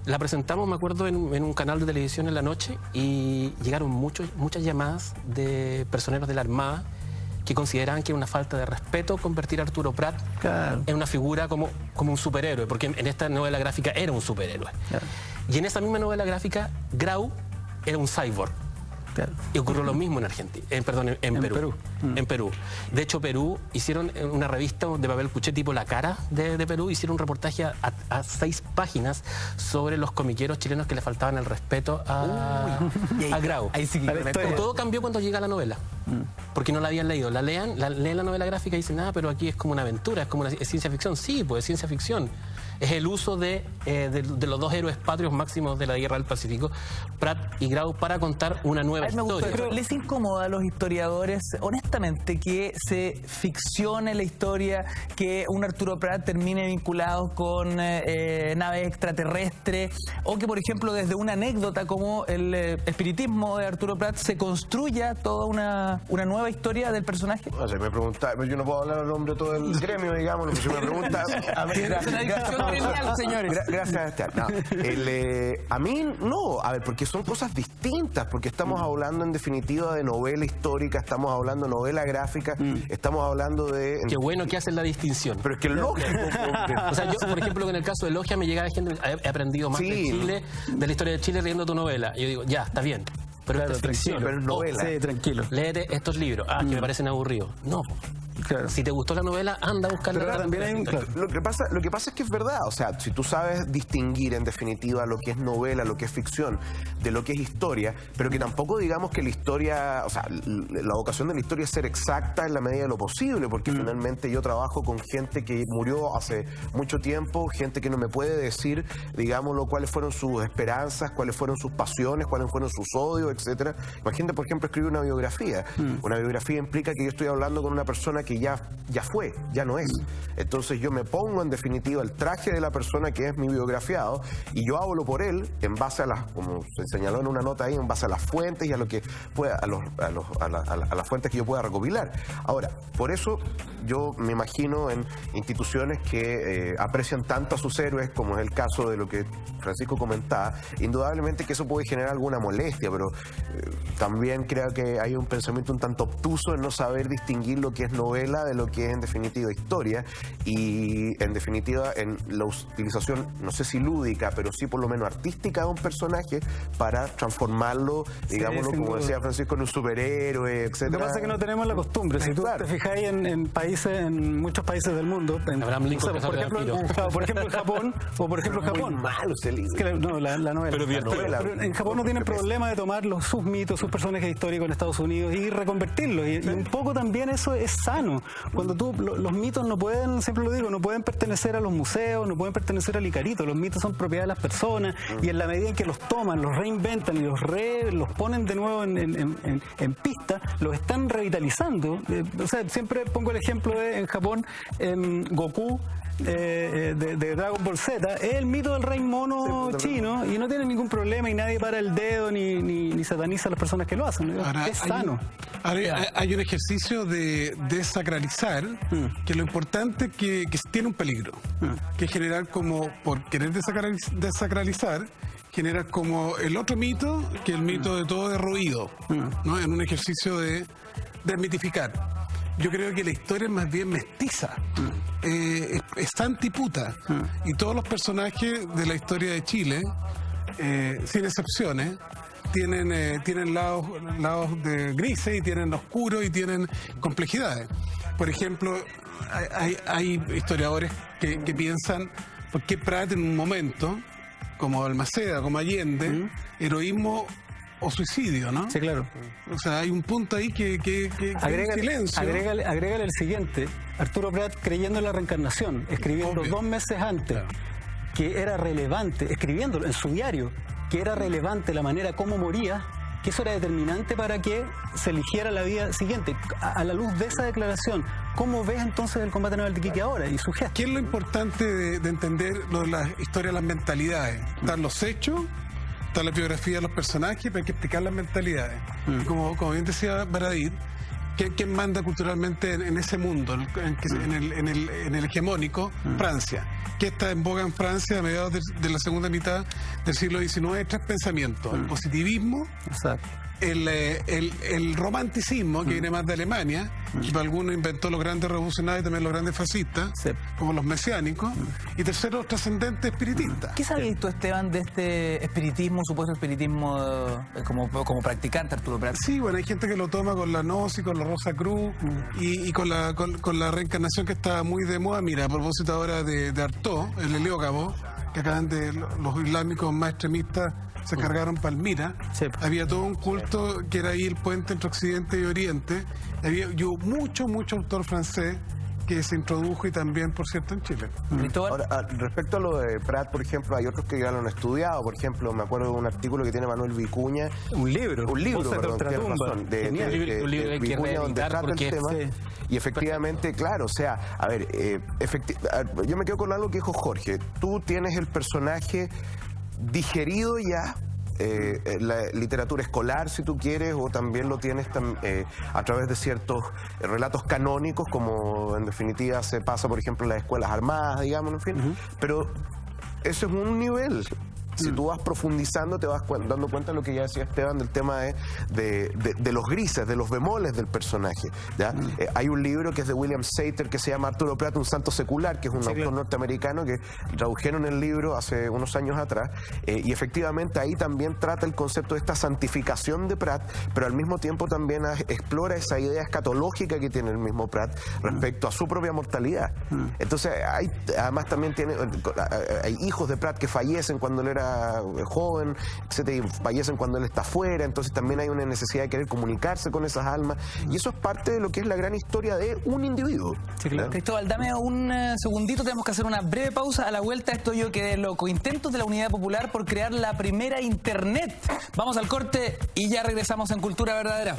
la presentamos, me acuerdo, en un canal de televisión en la noche y llegaron muchas llamadas de personeros de la Armada que consideraban que era una falta de respeto convertir a Arturo Prat en una figura como un superhéroe, porque en esta novela gráfica era un superhéroe. Claro. Y en esa misma novela gráfica, Grau era un cyborg. Claro. Y ocurrió lo mismo en Argentina, en Perú. en Perú. De hecho, Perú hicieron una revista de papel cuché tipo La Cara de Perú, hicieron un reportaje a 6 páginas sobre los comiqueros chilenos que le faltaban el respeto a Grau. Ahí sí que Todo cambió cuando llega la novela, porque no la habían leído. Leen la novela gráfica y dicen, pero aquí es como una aventura, es ciencia ficción. Sí, pues es ciencia ficción. Es el uso de los 2 héroes patrios máximos de la Guerra del Pacífico, Pratt y Grau, para contar una nueva historia. Pero ¿les incomoda a los historiadores, honestamente, que se ficcione la historia, que un Arturo Prat termine vinculado con naves extraterrestres, o que, por ejemplo, desde una anécdota como el espiritismo de Arturo Prat se construya toda una nueva historia del personaje? No sé, me pregunta, yo no puedo hablar al nombre de todo el gremio, digamos, pero si me pregunta... Señores. Gracias, Esteban. No, a mí no, a ver, porque son cosas distintas, porque estamos hablando en definitiva de novela histórica, estamos hablando de novela gráfica, estamos hablando de... Qué bueno que hacen la distinción. Pero es que es lógico. O sea, yo, por ejemplo, en el caso de Logia me llegaba gente, he aprendido más de Chile, de la historia de Chile leyendo tu novela. Y yo digo, ya, está bien. Pero claro, esto es ficción. Pero es novela. Sí, tranquilo. Léete estos libros. Que me parecen aburridos. No, Claro. si te gustó la novela, anda a buscarla. Pero también hay lo que pasa es que es verdad, o sea, si tú sabes distinguir en definitiva lo que es novela, lo que es ficción, de lo que es historia, pero que tampoco digamos que la historia, o sea, la vocación de la historia es ser exacta en la medida de lo posible, porque finalmente yo trabajo con gente que murió hace mucho tiempo, gente que no me puede decir, digámoslo, cuáles fueron sus esperanzas, cuáles fueron sus pasiones, cuáles fueron sus odios, etcétera. Imagínate, por ejemplo, escribir una biografía. Una biografía implica que yo estoy hablando con una persona que ya fue, ya no es. Entonces yo me pongo en definitiva el traje de la persona que es mi biografiado y yo hablo por él en base a las, como se señaló en una nota ahí, en base a las fuentes y a lo que pueda, a las fuentes que yo pueda recopilar. Ahora, por eso yo me imagino en instituciones que aprecian tanto a sus héroes, como es el caso de lo que Francisco comentaba, indudablemente que eso puede generar alguna molestia, pero también creo que hay un pensamiento un tanto obtuso en no saber distinguir lo que es novela de lo que es en definitiva historia, y en definitiva en la utilización, no sé si lúdica, pero sí por lo menos artística de un personaje para transformarlo, digámoslo, como decía Francisco, en un superhéroe, etcétera. Lo que pasa es que no tenemos la costumbre. Si tú te fijáis en muchos países del mundo, por ejemplo en Japón, o por ejemplo en Japón. Muy malo ese libro. No, la novela. Pero en Japón no tienen problema de tomar sus mitos, sus personajes históricos en Estados Unidos y reconvertirlos. Y un poco también eso es sano. Cuando los mitos no pueden, siempre lo digo, no pueden pertenecer a los museos, no pueden pertenecer al Icarito. Los mitos son propiedad de las personas y en la medida en que los toman, los reinventan y los ponen de nuevo en pista, los están revitalizando. O sea, siempre pongo el ejemplo de en Japón, Goku, de Dragon Ball Z, es el mito del rey mono chino y no tiene ningún problema y nadie para el dedo ni sataniza a las personas que lo hacen. Ahora, es sano. Hay un ejercicio de desacralizar, que lo importante que tiene un peligro, que es generar como, por querer desacralizar, generar como el otro mito, que el mito de todo derruido, ¿no? En un ejercicio de desmitificar. Yo creo que la historia es más bien mestiza, es antiputa, y todos los personajes de la historia de Chile, sin excepciones, tienen lados de grises y tienen oscuros y tienen complejidades. Por ejemplo, hay historiadores que piensan por qué Prat en un momento, como Balmaceda, como Allende, heroísmo o suicidio, ¿no? Sí, claro. O sea, hay un punto ahí que silencio. Agrégale el siguiente. Arturo Prat creyendo en la reencarnación, escribiendo 2 meses antes, que era relevante, escribiéndolo en su diario, que era relevante la manera como moría, que eso era determinante para que se eligiera la vía siguiente. A la luz de esa declaración, ¿cómo ves entonces el combate naval de Iquique ahora y su gesto? ¿Qué es lo importante de entender lo de la historia de las mentalidades? Están los hechos, está la biografía de los personajes, pero hay que explicar las mentalidades. Como bien decía Baradit, ¿quién manda culturalmente en ese mundo, en el hegemónico? Francia. ¿Qué está en boga en Francia a mediados de la segunda mitad del siglo XIX? 3 pensamientos: el positivismo, el romanticismo, que viene más de Alemania, que para algunos inventó los grandes revolucionarios y también los grandes fascistas, como los mesiánicos, y tercero, trascendente espiritista. ¿Qué sabías tú, Esteban, de este espiritismo, supuesto espiritismo como practicante, Arturo Prat? Sí, bueno, hay gente que lo toma con la Gnosis, con la Rosa Cruz y con la reencarnación, que está muy de moda. Mira, a propósito ahora de Artaud, el Heliócabo, que acaban de los islámicos más extremistas se cargaron Palmira. Había todo un culto que era ahí el puente entre Occidente y Oriente. Había mucho autor francés que se introdujo y también, por cierto, en Chile. Ahora, respecto a lo de Prat, por ejemplo, hay otros que ya lo han estudiado. Por ejemplo, me acuerdo de un artículo que tiene Manuel Vicuña. Un libro, perdón, tienes razón, de Vicuña, donde trata el tema. Y efectivamente, claro, o sea, a ver, yo me quedo con algo que dijo Jorge. Tú tienes el personaje digerido ya, la literatura escolar, si tú quieres, o también lo tienes a través de ciertos relatos canónicos, como en definitiva se pasa, por ejemplo, en las escuelas armadas, digamos, en fin. Pero eso es un nivel. Si tú vas profundizando, te vas dando cuenta de lo que ya decía Esteban, del tema de los grises, de los bemoles del personaje, ¿ya? Hay un libro que es de William Sater que se llama Arturo Prat, un santo secular, que es un autor norteamericano que tradujeron el libro hace unos años atrás, y efectivamente ahí también trata el concepto de esta santificación de Prat, pero al mismo tiempo también explora esa idea escatológica que tiene el mismo Prat respecto a su propia mortalidad. Entonces, además también hay hijos de Prat que fallecen cuando él era joven, etcétera, y fallecen cuando él está afuera. Entonces también hay una necesidad de querer comunicarse con esas almas, y eso es parte de lo que es la gran historia de un individuo. Sí, claro. Cristóbal, dame un segundito, tenemos que hacer una breve pausa. A la vuelta estoy yo quedé loco. Intentos de la Unidad Popular por crear la primera internet. Vamos al corte y ya regresamos en Cultura Verdadera.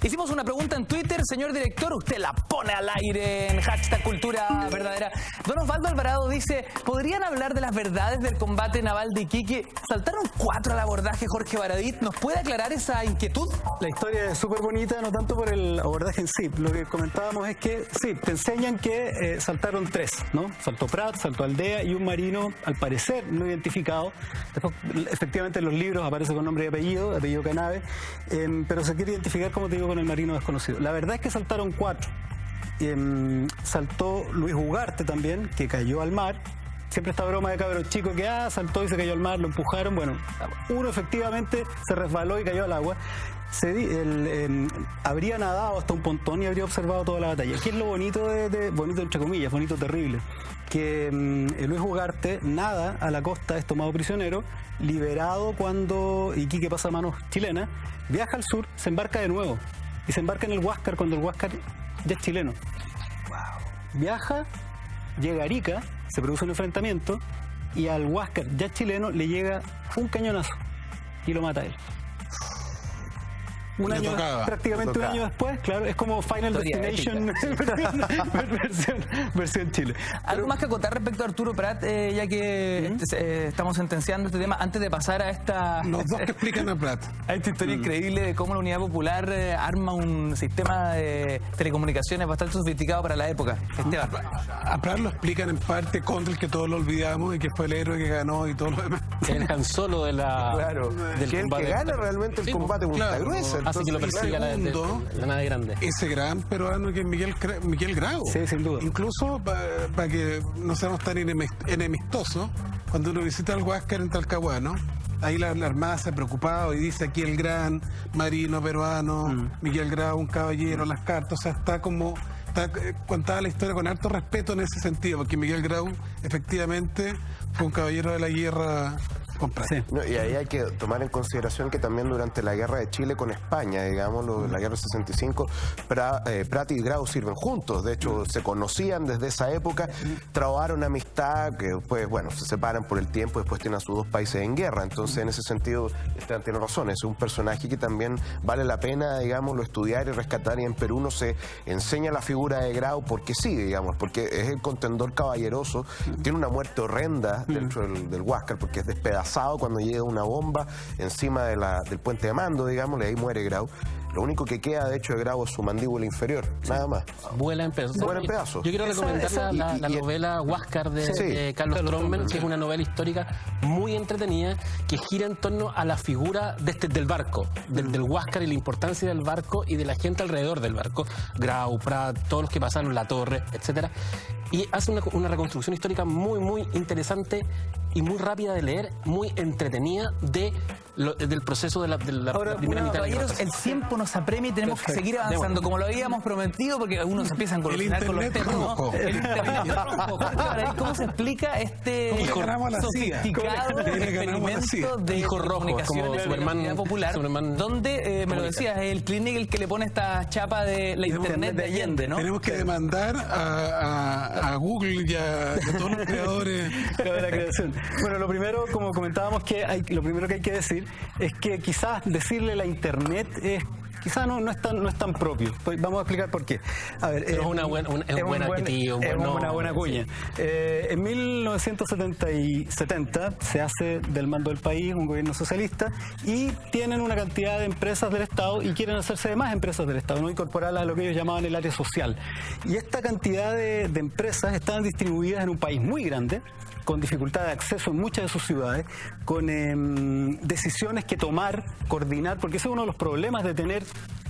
Hicimos una pregunta en Twitter, señor director, usted la pone al aire en hashtag Cultura Verdadera. Don Osvaldo Alvarado dice, ¿podrían hablar de las verdades del combate naval de Iquique? Saltaron 4 al abordaje, Jorge Baradit. ¿Nos puede aclarar esa inquietud? La historia es súper bonita, no tanto por el abordaje en sí. Lo que comentábamos es que, sí, te enseñan que saltaron 3, ¿no? Saltó Prat, saltó Aldea y un marino, al parecer, no identificado. Después, efectivamente, en los libros aparece con nombre y apellido Canave, pero se quiere identificar, como te digo, con el marino desconocido. La verdad es que saltaron 4. Saltó Luis Ugarte también, que cayó al mar. Siempre esta broma de cabros chicos que saltó y se cayó al mar, lo empujaron. Bueno, uno efectivamente se resbaló y cayó al agua. Habría nadado hasta un pontón y habría observado toda la batalla. ¿Qué es lo bonito bonito entre comillas, bonito terrible? Que Luis Ugarte nada a la costa, es tomado prisionero, liberado cuando Iquique pasa a manos chilenas, viaja al sur, se embarca de nuevo y se embarca en el Huáscar cuando el Huáscar ya es chileno. Viaja, llega a Arica, se produce un enfrentamiento y al Huáscar ya chileno le llega un cañonazo y lo mata a él. Prácticamente un año después, claro, es como Final Destination versión Chile. ¿Algo más que acotar respecto a Arturo Prat, ya que estamos sentenciando este tema, antes de pasar a esta... Los dos que explican a Prat. A esta historia increíble de cómo la Unidad Popular arma un sistema de telecomunicaciones bastante sofisticado para la época. Esteban. A Prat lo explican en parte contra el que todos lo olvidamos y que fue el héroe que ganó y todo lo demás. El Han Solo de la... Claro, del que combate. El que gana realmente el combate Punta Gruesa. Así que lo persiga la nave grande. Ese gran peruano que es Miguel Grau. Sí, sin duda. Incluso para que no seamos tan enemistosos, cuando uno visita el Huáscar en Talcahuano, ahí la Armada se ha preocupado y dice aquí el gran marino peruano, Miguel Grau, un caballero, las cartas, o sea, está contada la historia con harto respeto en ese sentido, porque Miguel Grau efectivamente fue un caballero de la guerra. Sí. No, y ahí hay que tomar en consideración que también durante la guerra de Chile con España, digamos, la guerra del 65, Prat y Grau sirven juntos. De hecho, se conocían desde esa época, trabaron amistad, que después, bueno, se separan por el tiempo, después tienen a sus 2 países en guerra. Entonces, en ese sentido, Esteban tiene razón. Es un personaje que también vale la pena, digámoslo, estudiar y rescatar. Y en Perú no se enseña la figura de Grau porque sí, digamos, porque es el contendor caballeroso. Tiene una muerte horrenda dentro del Huáscar porque es despedazado cuando llega una bomba encima del puente de mando, digamos, y ahí muere Grau. Lo único que queda, de hecho, de Grau es su mandíbula inferior, nada más. Vuela en pedazos. Vuela en pedazos. Yo quiero recomendar la novela Huáscar de Carlos Tromben, que es una novela histórica muy entretenida, que gira en torno a la figura del barco, del Huáscar y la importancia del barco y de la gente alrededor del barco. Grau, Prat, todos los que pasaron, La Torre, etcétera. Y hace una reconstrucción histórica muy, muy interesante y muy rápida de leer, muy entretenida del proceso de la Ahora, primera mitad de la caballeros, guerra. el tiempo nos apremia y tenemos que seguir avanzando, como lo habíamos prometido, porque algunos se empiezan a colocar con los internet temas, ¿no? rojo. El internet rojo. Jorge Baradit, ¿cómo se explica este ¿Cómo le ganamos a la CIA? sofisticado ¿Cómo le ganamos a la CIA? experimento de Hijo rojo, comunicación como en la Superman- comunidad popular, Superman donde, me lo decías, el Clinic el que le pone esta chapa de la internet de Allende, ¿no? Tenemos que demandar a Google y a todos los creadores. de la creación. Bueno, lo primero, como comentábamos, lo primero que hay que decir es que quizás decirle la internet quizás no es tan propio. Vamos a explicar por qué. A ver, Pero es un buen adjetivo, es bueno, una buena cuña. En 1970 se hace del mando del país un gobierno socialista y tienen una cantidad de empresas del Estado y quieren hacerse de más empresas del Estado, no incorporarlas a lo que ellos llamaban el área social. Y esta cantidad de empresas estaban distribuidas en un país muy grande, con dificultad de acceso en muchas de sus ciudades, con decisiones que tomar, coordinar, porque ese es uno de los problemas de tener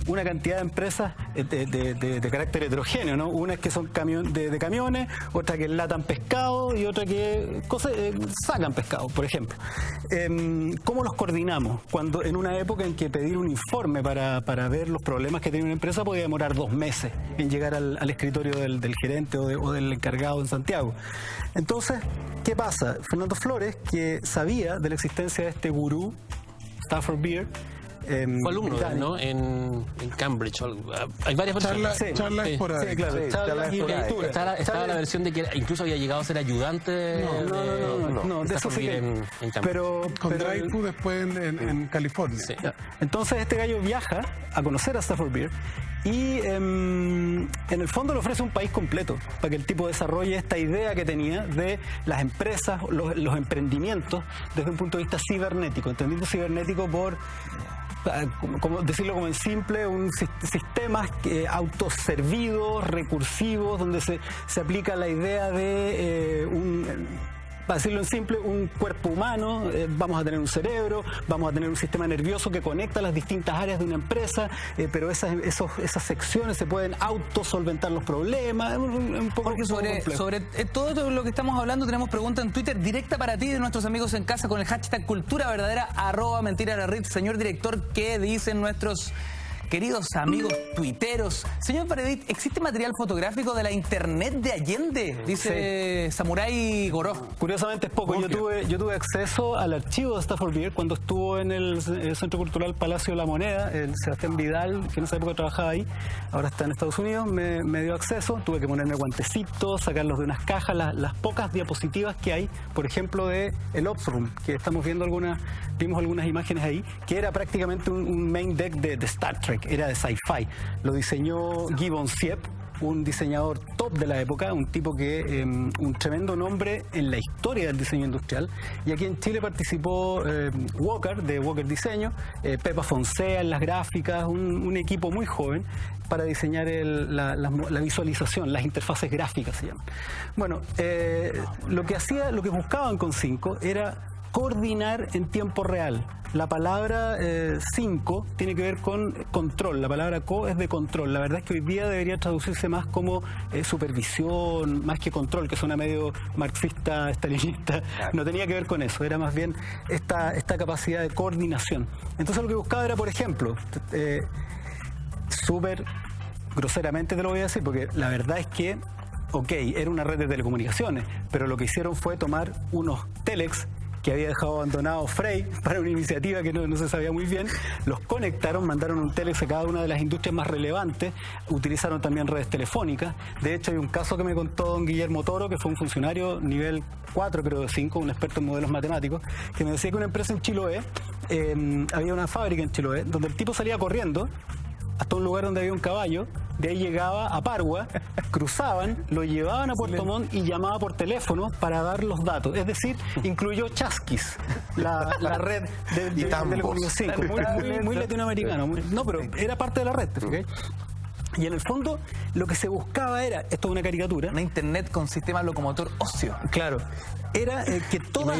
una cantidad de empresas de carácter heterogéneo, ¿no? Unas que son de camiones, otra que enlatan pescado y otra que sacan pescado, por ejemplo. ¿Cómo los coordinamos? Cuando en una época en que pedir un informe para ver los problemas que tiene una empresa podía demorar 2 meses en llegar al escritorio del gerente o del encargado en Santiago. Entonces, ¿qué pasa? Fernando Flores, que sabía de la existencia de este gurú, Stafford Beer, fue alumno, ¿no? En Cambridge. Hay varias versiones. Charla esporádica. Sí, claro. Sí, charlas y esporádicas. lectura. Estaba la versión de que incluso había llegado a ser ayudante No, de eso sí que... en Cambridge. Pero Dreyfus después en California. Sí. Ya. Entonces este gallo viaja a conocer a Stafford Beer y en el fondo le ofrece un país completo para que el tipo desarrolle esta idea que tenía de las empresas, los emprendimientos desde un punto de vista cibernético, entendiendo cibernético por, como decirlo como en simple, sistemas autoservidos, recursivos, donde se aplica la idea de para decirlo en simple, un cuerpo humano, vamos a tener un cerebro, vamos a tener un sistema nervioso que conecta las distintas áreas de una empresa, pero esas secciones se pueden autosolventar los problemas, un poco Jorge, sobre todo lo que estamos hablando, tenemos pregunta en Twitter directa para ti de nuestros amigos en casa con el hashtag Cultura Verdadera, @MentiraLaRit. Señor director, ¿qué dicen nuestros queridos amigos tuiteros? Señor Baradit, ¿existe material fotográfico de la internet de Allende? Dice Samurai Goró. Curiosamente es poco. Yo tuve acceso al archivo de Stafford Beer cuando estuvo en el Centro Cultural Palacio de la Moneda. El Sebastián Vidal, que en esa época trabajaba ahí, ahora está en Estados Unidos, me dio acceso. Tuve que ponerme guantecitos, sacarlos de unas cajas, las pocas diapositivas que hay, por ejemplo, de el Ops Room, que estamos viendo vimos algunas imágenes ahí, que era prácticamente un main deck de Star Trek, era de sci-fi. Lo diseñó Gibbon Siep, un diseñador top de la época, un tipo que un tremendo nombre en la historia del diseño industrial. Y aquí en Chile participó Walker, de Walker Diseño, Pepa Fonsea en las gráficas, un equipo muy joven para diseñar la visualización, las interfaces gráficas se llaman. Bueno, lo que buscaban con 5 era coordinar en tiempo real. La palabra 5 tiene que ver con control, la palabra co es de control. La verdad es que hoy día debería traducirse más como supervisión, más que control, que suena medio marxista, stalinista. No tenía que ver con eso, era más bien esta capacidad de coordinación. Entonces lo que buscaba era, por ejemplo, súper groseramente te lo voy a decir, porque la verdad es que era una red de telecomunicaciones, pero lo que hicieron fue tomar unos telex que había dejado abandonado Frey para una iniciativa que no se sabía muy bien, los conectaron, mandaron un telex a cada una de las industrias más relevantes, utilizaron también redes telefónicas. De hecho, hay un caso que me contó don Guillermo Toro, que fue un funcionario nivel 4, creo, de 5, un experto en modelos matemáticos, que me decía que una empresa en Chiloé, había una fábrica en Chiloé, donde el tipo salía corriendo hasta un lugar donde había un caballo, de ahí llegaba a Pargua, cruzaban, lo llevaban a Puerto Montt y llamaba por teléfono para dar los datos. Es decir, incluyó Chasquis, la red de telecomunicación, muy latinoamericano. No, pero era parte de la red, ¿te fijas? Y en el fondo lo que se buscaba era, esto es una caricatura, Una internet con sistema locomotor óseo. claro, era que todos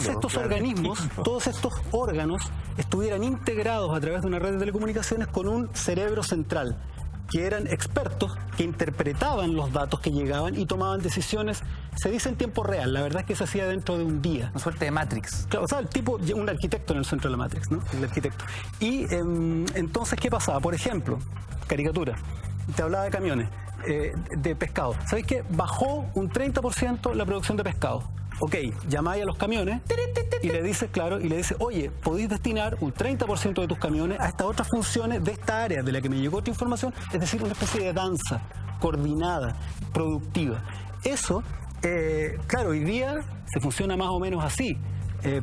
estos organismos, todos estos órganos estuvieran integrados a través de una red de telecomunicaciones con un cerebro central, que eran expertos que interpretaban los datos que llegaban y tomaban decisiones, se dice en tiempo real, la verdad es que se hacía dentro de un día. Una suerte de Matrix. Claro, o sea, el tipo, un arquitecto en el centro de la Matrix, ¿no? El arquitecto. Y entonces, ¿qué pasaba? Por ejemplo, caricatura, te hablaba de camiones, de pescado. ¿Sabéis qué? Bajó un 30% la producción de pescado. Ok, llamáis a los camiones y le dices, oye, podéis destinar un 30% de tus camiones a estas otras funciones de esta área de la que me llegó tu información, es decir, una especie de danza coordinada, productiva. Eso, claro, hoy día se funciona más o menos así.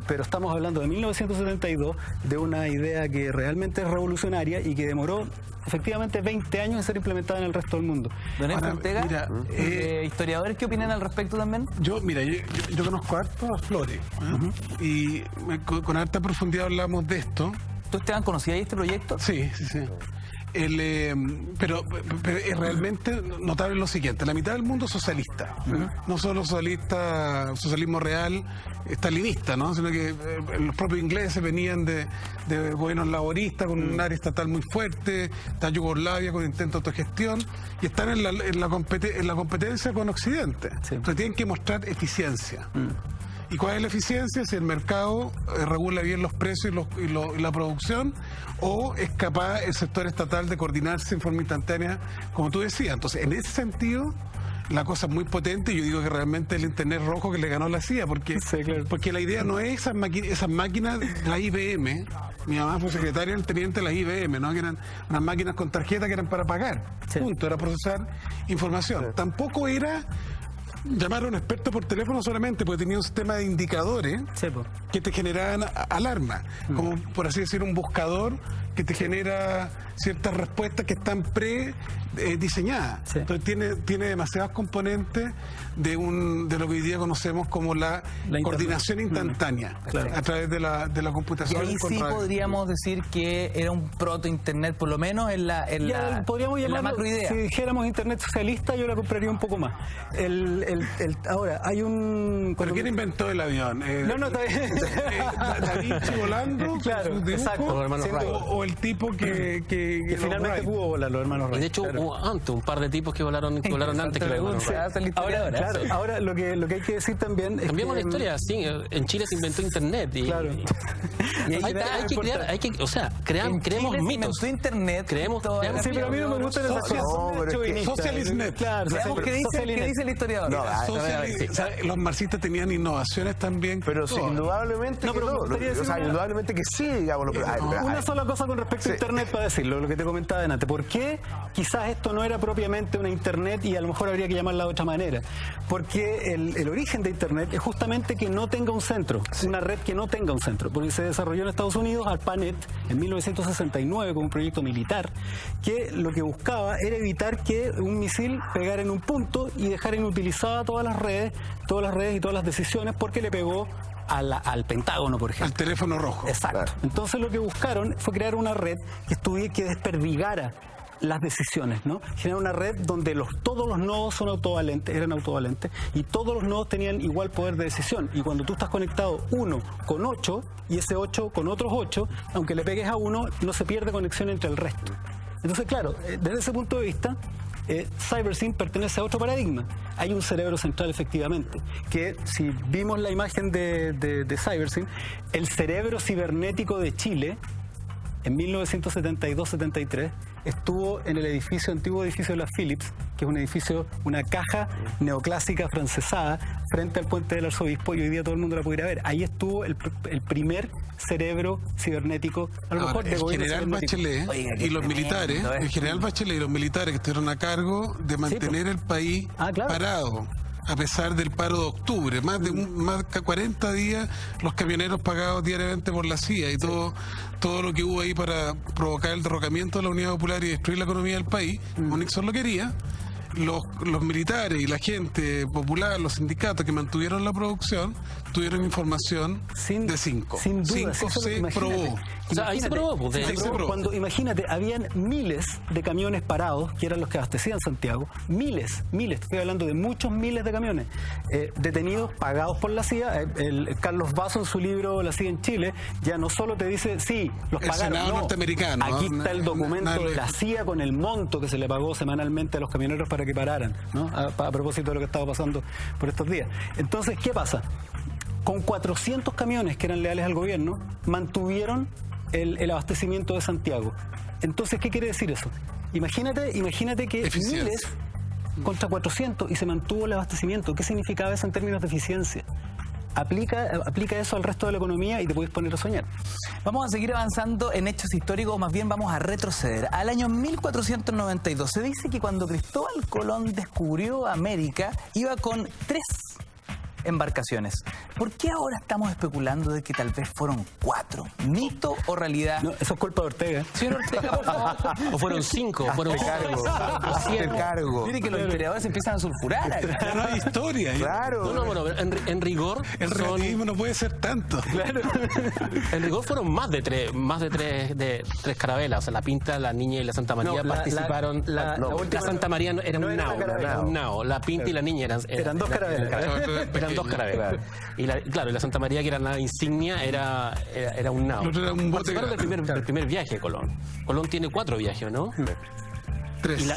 Pero estamos hablando de 1972, de una idea que realmente es revolucionaria y que demoró efectivamente 20 años en ser implementada en el resto del mundo. Don Héctor Ortega, mira, historiadores, ¿qué opinan al respecto también? Yo conozco harto a Flores, y con harta profundidad hablamos de esto. ¿Tú, Esteban, conocías este proyecto? Sí. Pero es realmente notable lo siguiente: la mitad del mundo es socialista, no solo socialismo real, estalinista, ¿no? Sino que los propios ingleses venían de gobiernos laboristas con un área estatal muy fuerte, está Yugoslavia con intento de autogestión, y están en la competencia con Occidente. Sí. Entonces tienen que mostrar eficiencia. ¿Y cuál es la eficiencia? Si el mercado regula bien los precios y la producción, o es capaz el sector estatal de coordinarse en forma instantánea, como tú decías. Entonces, en ese sentido, la cosa es muy potente, y yo digo que realmente el Internet rojo que le ganó la CIA, porque la idea no es esas máquinas de la IBM. Mi mamá fue secretaria del teniente de la IBM, ¿no? Que eran unas máquinas con tarjeta que eran para pagar. Sí. Punto, era procesar información. Sí. Tampoco era llamar a un experto por teléfono solamente, porque tenía un sistema de indicadores que te generaban alarma, como por así decir un buscador que te genera ciertas respuestas que están diseñadas. Sí. Entonces tiene demasiados componentes de lo que hoy día conocemos como la coordinación instantánea, a través de la computación. Y ahí sí podríamos decir que era un proto-internet, por lo menos en la macroidea. Si dijéramos internet socialista, yo la compraría un poco más. Ahora, hay un... ¿Pero quién inventó el avión? Está bien. Da Vinci volando, claro, exacto. O el tipo que finalmente pudo volar, los hermanos Wright. Y de hecho, hubo antes un par de tipos que volaron antes que los hermanos Wright. Ahora, lo que hay que decir también es cambiamos la historia, sí. En Chile se inventó internet. Claro. Creemos mitos. Se inventó internet. Sí, pero a mí no me gusta esa Socialisnet. Claro. ¿Qué dice el historiador? Los marxistas tenían innovaciones también. Pero sí, indudablemente indudablemente que sí, digámoslo. Una sola cosa con respecto a internet para decirlo, lo que te comentaba delante. ¿Por qué quizás esto no era propiamente una internet y a lo mejor habría que llamarla de otra manera? Porque el origen de internet es justamente que no tenga un centro, una red que no tenga un centro, porque se desarrolló en Estados Unidos ARPANET en 1969 como un proyecto militar que lo que buscaba era evitar que un misil pegara en un punto y dejara inutilizadas todas las redes y todas las decisiones, porque le pegó al Pentágono, por ejemplo. Al teléfono rojo. Exacto. Claro. Entonces lo que buscaron fue crear una red que desperdigara las decisiones, ¿no? Generar una red donde todos los nodos eran autovalentes, y todos los nodos tenían igual poder de decisión. Y cuando tú estás conectado uno con 8 y ese 8 con otros 8, aunque le pegues a uno, no se pierde conexión entre el resto. Entonces, claro, desde ese punto de vista, CyberSyn pertenece a otro paradigma. Hay un cerebro central, efectivamente, que si vimos la imagen de CyberSyn, el cerebro cibernético de Chile, en 1972-73, estuvo en el antiguo edificio de la Philips, que es un edificio, una caja neoclásica francesada, frente al puente del Arzobispo, y hoy día todo el mundo la puede ir a ver. Ahí estuvo el primer cerebro cibernético, a lo mejor de gobierno cibernético. El general Bachelet y los militares que estuvieron a cargo de mantener el país parado. a pesar del paro de octubre. Más de 40 días los camioneros pagados diariamente por la CIA y todo lo que hubo ahí para provocar el derrocamiento de la Unidad Popular y destruir la economía del país, como Nixon lo quería. Los militares y la gente popular, los sindicatos que mantuvieron la producción, tuvieron información de 5. Sin duda, 5 se probó. O sea, ahí se probó. Pues, Ahí se probó. Cuando, imagínate, habían miles de camiones parados, que eran los que abastecían Santiago, miles, estoy hablando de muchos miles de camiones, detenidos, pagados por la CIA. Carlos Basso en su libro La CIA en Chile, ya no solo te dice, sí, los El pagaron, Senado norteamericano, aquí ¿no? está el documento Nada- de la CIA con el monto que se le pagó semanalmente a los camioneros para que pararan, ¿no? A propósito de lo que estaba pasando por estos días. Entonces, ¿qué pasa? Con 400 camiones que eran leales al gobierno, mantuvieron el abastecimiento de Santiago. Entonces, ¿qué quiere decir eso? Imagínate que Eficiencia. miles contra 400 y se mantuvo el abastecimiento. ¿Qué significaba eso en términos de eficiencia? Aplica eso al resto de la economía y te puedes poner a soñar. Vamos a seguir avanzando en hechos históricos, o más bien vamos a retroceder. Al año 1492 se dice que cuando Cristóbal Colón descubrió América, iba con 3 embarcaciones. ¿Por qué ahora estamos especulando de que tal vez fueron 4? ¿Mito o realidad? No, eso es culpa de Ortega. Señor Ortega, por favor. o fueron 5, fueron Hazte cargo. Mire que los historiadores empiezan a sulfurar ahí. Ya no hay historia. Claro. No, bueno, en rigor El son, relativismo no puede ser tanto. en rigor fueron más de tres carabelas. O sea, la Pinta, la Niña y la Santa María No, participaron. la última Santa María era no un era nao, una carabela. era un nao. La Pinta y la Niña Eran dos carabelas. Eran dos carabelas. Y la Santa María, que era la insignia, era un nao. El otro era un bote Participaron del primer viaje de Colón. Colón tiene 4 viajes, ¿no? 3.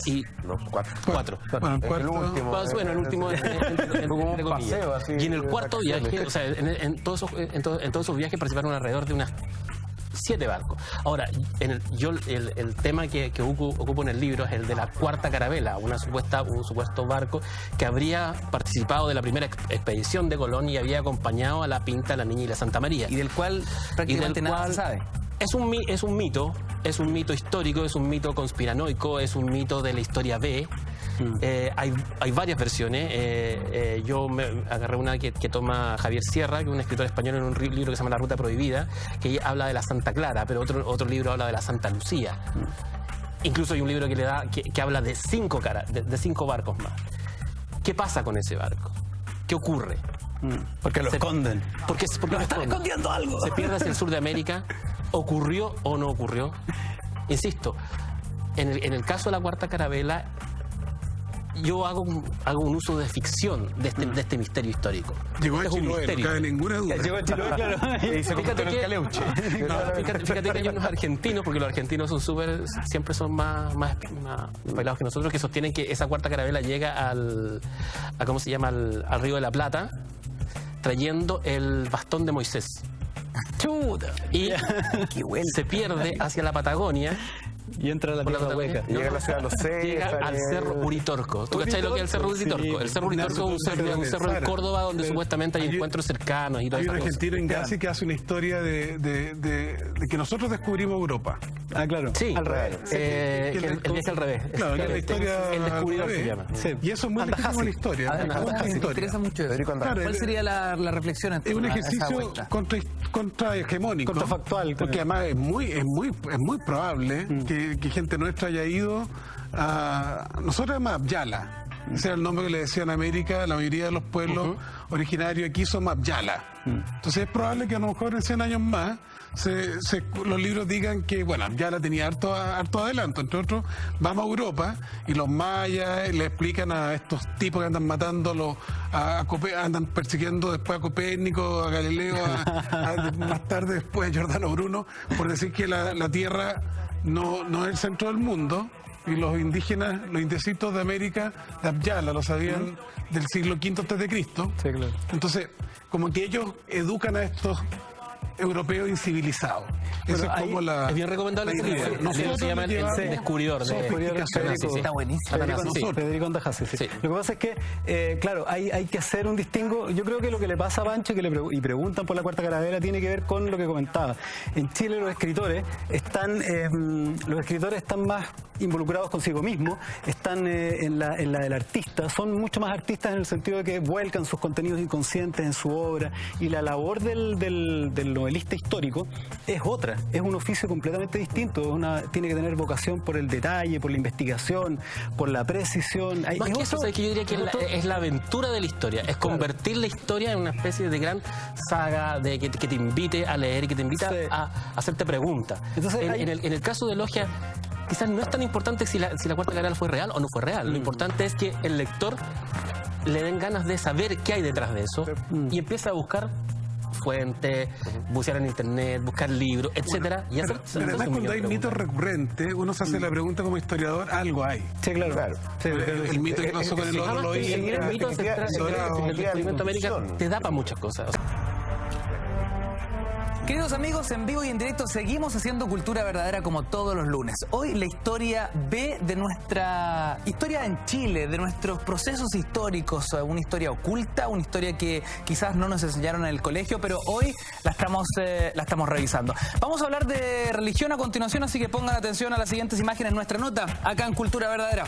No, 4. 4. Bueno, el El cuarto. último. Bueno, el último entre Como un comillas. paseo, así, Y en el de cuarto vacaciones. viaje, o sea, en todos esos viajes participaron alrededor de unas 7 barcos. Ahora, el tema que ocupo en el libro es el de la cuarta carabela, un supuesto barco que habría participado de la primera expedición de Colón y había acompañado a la Pinta, la Niña y la Santa María. Y del cual prácticamente nada se sabe. Es un mito histórico, es un mito conspiranoico, es un mito de la historia B. Hay varias versiones. Yo me agarré una que toma Javier Sierra, que es un escritor español, en un libro que se llama La Ruta Prohibida, que habla de la Santa Clara, pero otro libro habla de la Santa Lucía. Incluso hay un libro que habla de 5 barcos más. ¿Qué pasa con ese barco? ¿Qué ocurre? Porque lo esconden. Porque lo Están esconden. escondiendo algo. Se pierde hacia el sur de América. ¿Ocurrió o no ocurrió? Insisto, en el caso de la cuarta carabela, yo hago un uso de ficción de este misterio histórico. Llegó a Este es un Chiloé, no misterio. cabe ninguna duda. Llegó a Chiloé, claro. Fíjate que hay unos argentinos, porque los argentinos siempre son más bailados que nosotros, que sostienen que esa cuarta carabela llega al Río de la Plata, trayendo el bastón de Moisés. Chuta. Y se pierde hacia la Patagonia. Y entra a la Por la tierra Patagonia. hueca. Llega a la ciudad de los Llega César. al cerro Uritorco. ¿Tú cachai lo que es el cerro Uritorco? Sí, El cerro Uritorco es un cerro en Córdoba donde supuestamente hay encuentros cercanos y todo Hay eso. un argentino en Gassi que hace una historia de que nosotros descubrimos Europa. Ah, claro. Sí, Al revés. que el viaje al revés. Claro, que es la historia. El descubridor al se revés. llama. Sí. Y eso es muy legítimo en la historia. Me interesa mucho eso. Federico András. ¿Cuál sería la reflexión en Es un torno a esa ejercicio vuelta? contra hegemónico. Contrafactual. Porque además es muy probable que gente nuestra haya ido a. Nosotros además Abjala. Ese era el nombre que le decían a América, la mayoría de los pueblos originarios aquí son Abjala. Entonces es probable que a lo mejor en 100 años más los libros digan que, bueno, Abjala tenía harto adelanto. Entre otros, vamos a Europa y los mayas le explican a estos tipos que andan matando, andan persiguiendo después a Copérnico, a Galileo, más tarde después a Giordano Bruno, por decir que la Tierra no es el centro del mundo. Y los indígenas, los indecitos de América, de Abjala, lo sabían del siglo V a.C. Sí, claro. Entonces, como que ellos educan a estos europeo incivilizado. Eso es como la... Es bien recomendable este libro. El libro se llama El Descubridor. Está buenísimo. Federico Andajasi, sí. Lo que pasa es que, claro, hay que hacer un distingo. Yo creo que lo que le pasa a Pancho y preguntan por la Cuarta Carabela tiene que ver con lo que comentaba. En Chile los escritores están más involucrados consigo mismos, están en la del artista, son mucho más artistas en el sentido de que vuelcan sus contenidos inconscientes en su obra, y la labor del novelista histórico es otra, es un oficio completamente distinto, tiene que tener vocación por el detalle, por la investigación, por la precisión. Más que eso, yo diría que es la aventura de la historia, es convertir la historia en una especie de gran saga que te invite a leer y que te invita a hacerte preguntas. Entonces, en el caso de Logia, quizás no es tan importante si la Cuarta Carabela fue real o no fue real. Lo importante es que el lector le den ganas de saber qué hay detrás de eso y empieza a buscar fuentes, bucear en internet, buscar libros, etcétera. Y pero además, cuando hay mitos recurrentes, uno se hace la pregunta como historiador, algo hay. Sí, claro. Sí, el mito que pasó con el otro lo hizo. El mito ancestral, el descubrimiento de América te da para muchas cosas. Queridos amigos, en vivo y en directo seguimos haciendo Cultura Verdadera como todos los lunes. Hoy la historia B de nuestra historia en Chile, de nuestros procesos históricos, una historia oculta, una historia que quizás no nos enseñaron en el colegio, pero hoy la estamos revisando. Vamos a hablar de religión a continuación, así que pongan atención a las siguientes imágenes en nuestra nota, acá en Cultura Verdadera.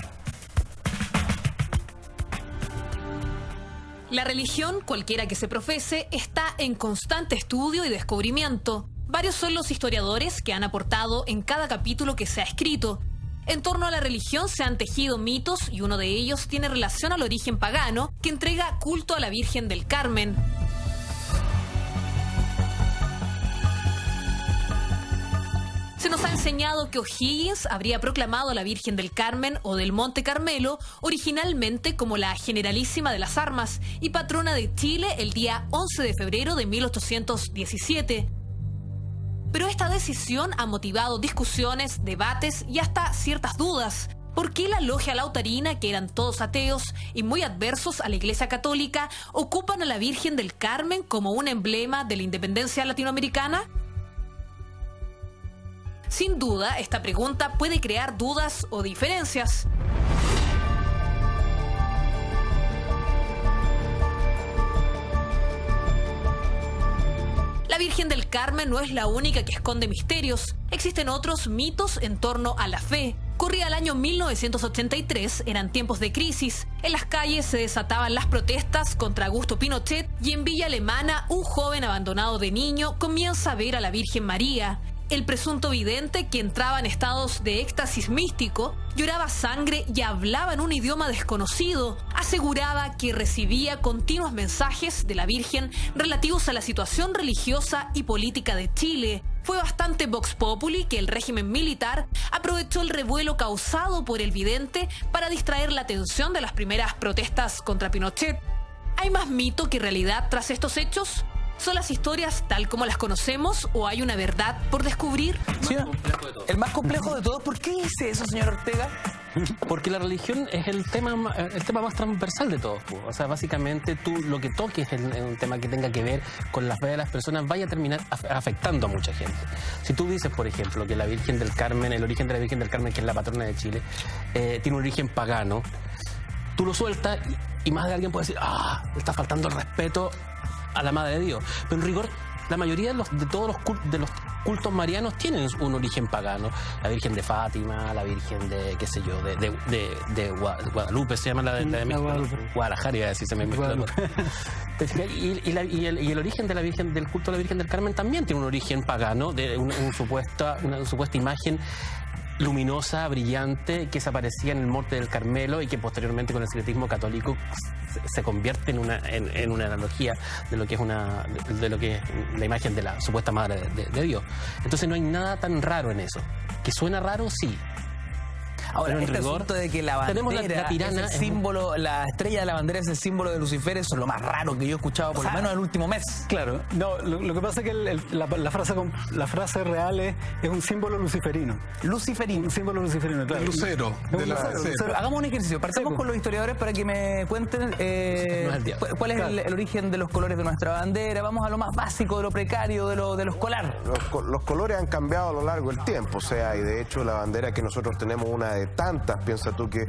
La religión, cualquiera que se profese, está en constante estudio y descubrimiento. Varios son los historiadores que han aportado en cada capítulo que se ha escrito. En torno a la religión se han tejido mitos y uno de ellos tiene relación al origen pagano que entrega culto a la Virgen del Carmen. Se nos ha enseñado que O'Higgins habría proclamado a la Virgen del Carmen o del Monte Carmelo originalmente como la Generalísima de las Armas y patrona de Chile el día 11 de febrero de 1817. Pero esta decisión ha motivado discusiones, debates y hasta ciertas dudas. ¿Por qué la logia lautarina, que eran todos ateos y muy adversos a la Iglesia Católica, ocupan a la Virgen del Carmen como un emblema de la independencia latinoamericana? Sin duda, esta pregunta puede crear dudas o diferencias. La Virgen del Carmen no es la única que esconde misterios. Existen otros mitos en torno a la fe. Corría el año 1983, eran tiempos de crisis. En las calles se desataban las protestas contra Augusto Pinochet y en Villa Alemana un joven abandonado de niño comienza a ver a la Virgen María. El presunto vidente, que entraba en estados de éxtasis místico, lloraba sangre y hablaba en un idioma desconocido. Aseguraba que recibía continuos mensajes de la Virgen relativos a la situación religiosa y política de Chile. Fue bastante vox populi que el régimen militar aprovechó el revuelo causado por el vidente para distraer la atención de las primeras protestas contra Pinochet. ¿Hay más mito que realidad tras estos hechos? ¿Son las historias tal como las conocemos o hay una verdad por descubrir? Sí, el más complejo de todos. ¿Por qué dice eso, señor Ortega? Porque la religión es el tema más transversal de todos. O sea, básicamente tú lo que toques en un tema que tenga que ver con la fe de las personas vaya a terminar afectando a mucha gente. Si tú dices, por ejemplo, que la Virgen del Carmen, el origen de la Virgen del Carmen, que es la patrona de Chile, tiene un origen pagano, tú lo sueltas y más de alguien puede decir, le está faltando el respeto a la Madre de Dios. Pero en rigor, la mayoría de todos los cultos marianos tienen un origen pagano. La Virgen de Fátima, la Virgen de, qué sé yo, de Guadalupe, se llama la de México. Guadalajara, iba a decir, se me mezcló. Y el origen de la Virgen, del culto a la Virgen del Carmen también tiene un origen pagano, de una supuesta imagen luminosa, brillante, que se aparecía en el Monte del Carmelo y que posteriormente con el secretismo católico se convierte en una analogía de lo que es la imagen de la supuesta Madre de Dios. Entonces no hay nada tan raro en eso. ¿Que suena raro? Sí. Ahora, pero en este rigor, asunto de que la tenemos bandera la tirana, es el símbolo, la estrella de la bandera es el símbolo de Lucifer, eso es lo más raro que yo he escuchado, por lo menos en el último mes. Claro, no, lo que pasa es que la frase real es un símbolo luciferino. Luciferino. Un símbolo luciferino, claro. El lucero. Es un De la lucero, C. lucero. Hagamos un ejercicio. Partamos con los historiadores para que me cuenten cuál es el origen de los colores de nuestra bandera. Vamos a lo más básico, de lo precario, de lo escolar. Los colores han cambiado a lo largo del tiempo, o sea, y de hecho la bandera que nosotros tenemos, una de tantas, piensa tú que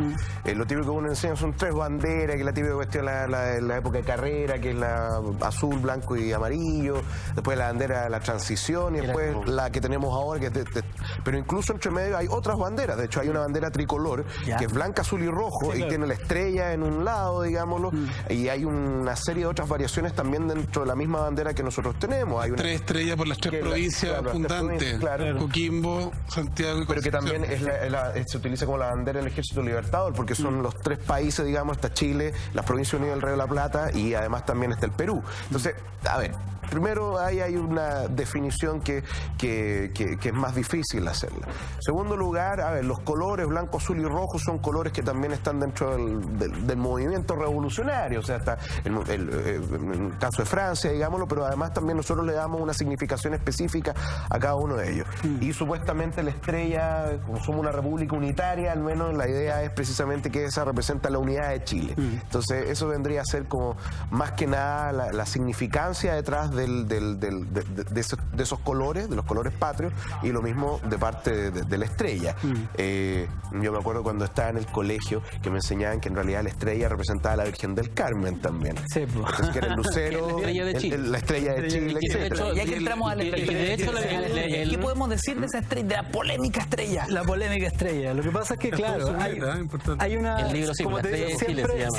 lo típico que uno enseña son 3 banderas, que la típica cuestión la época de carrera, que es la azul, blanco y amarillo, después la bandera de la transición y después la que tenemos ahora, pero incluso entre medio hay otras banderas. De hecho hay una bandera tricolor que es blanca, azul y rojo, y tiene la estrella en un lado, digámoslo, y hay una serie de otras variaciones también dentro de la misma bandera que nosotros tenemos. Hay 3 estrellas por las 3 provincias fundantes, Coquimbo, Santiago y pero que Concepción. también se utiliza como la bandera del Ejército Libertador, porque son los 3 países, digamos, está Chile, las Provincias Unidas del Río de la Plata, y además también está el Perú. Entonces, a ver, primero ahí hay una definición que es más difícil hacerla. Segundo lugar, a ver, los colores blanco, azul y rojo son colores que también están dentro del movimiento revolucionario, o sea, está el caso de Francia, digámoslo, pero además también nosotros le damos una significación específica a cada uno de ellos. Y supuestamente la estrella, como somos una república unitaria, al menos la idea es precisamente que esa representa la unidad de Chile. Entonces eso vendría a ser como más que nada la significancia detrás de esos colores, de los colores patrios, y lo mismo de parte de la estrella. Yo me acuerdo cuando estaba en el colegio que me enseñaban que en realidad la estrella representaba a la Virgen del Carmen también. Sí, pues. Entonces, que era el lucero, La estrella de Chile. la estrella de Chile, Y de etcétera. hecho, Y aquí entramos a la estrella. de hecho, ¿Qué podemos decir de esa estrella, de la polémica estrella? La polémica estrella. Lo que pasa es que, claro, hay una... El libro, sí, como la te digo, estrella de Chile se llama.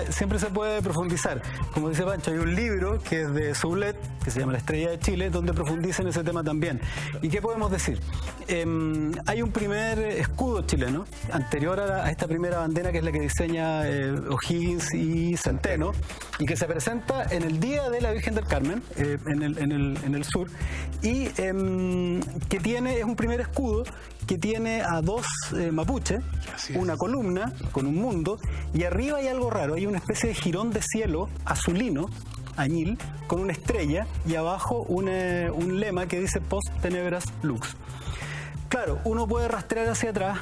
siempre se puede profundizar. Como dice Pancho, hay un libro que es de Soulet, que se llama La Estrella de Chile, donde profundiza en ese tema también. ¿Y qué podemos decir? Hay un primer escudo chileno, anterior a esta primera bandera, que es la que diseña O'Higgins y Centeno, y que se presenta en el Día de la Virgen del Carmen, en el sur, y que es un primer escudo que tiene a 2 mapuches, una columna con un mundo, y arriba hay algo raro, hay una especie de jirón de cielo azulino, añil, con una estrella, y abajo un lema que dice Post Tenebras Lux. Claro, uno puede rastrear hacia atrás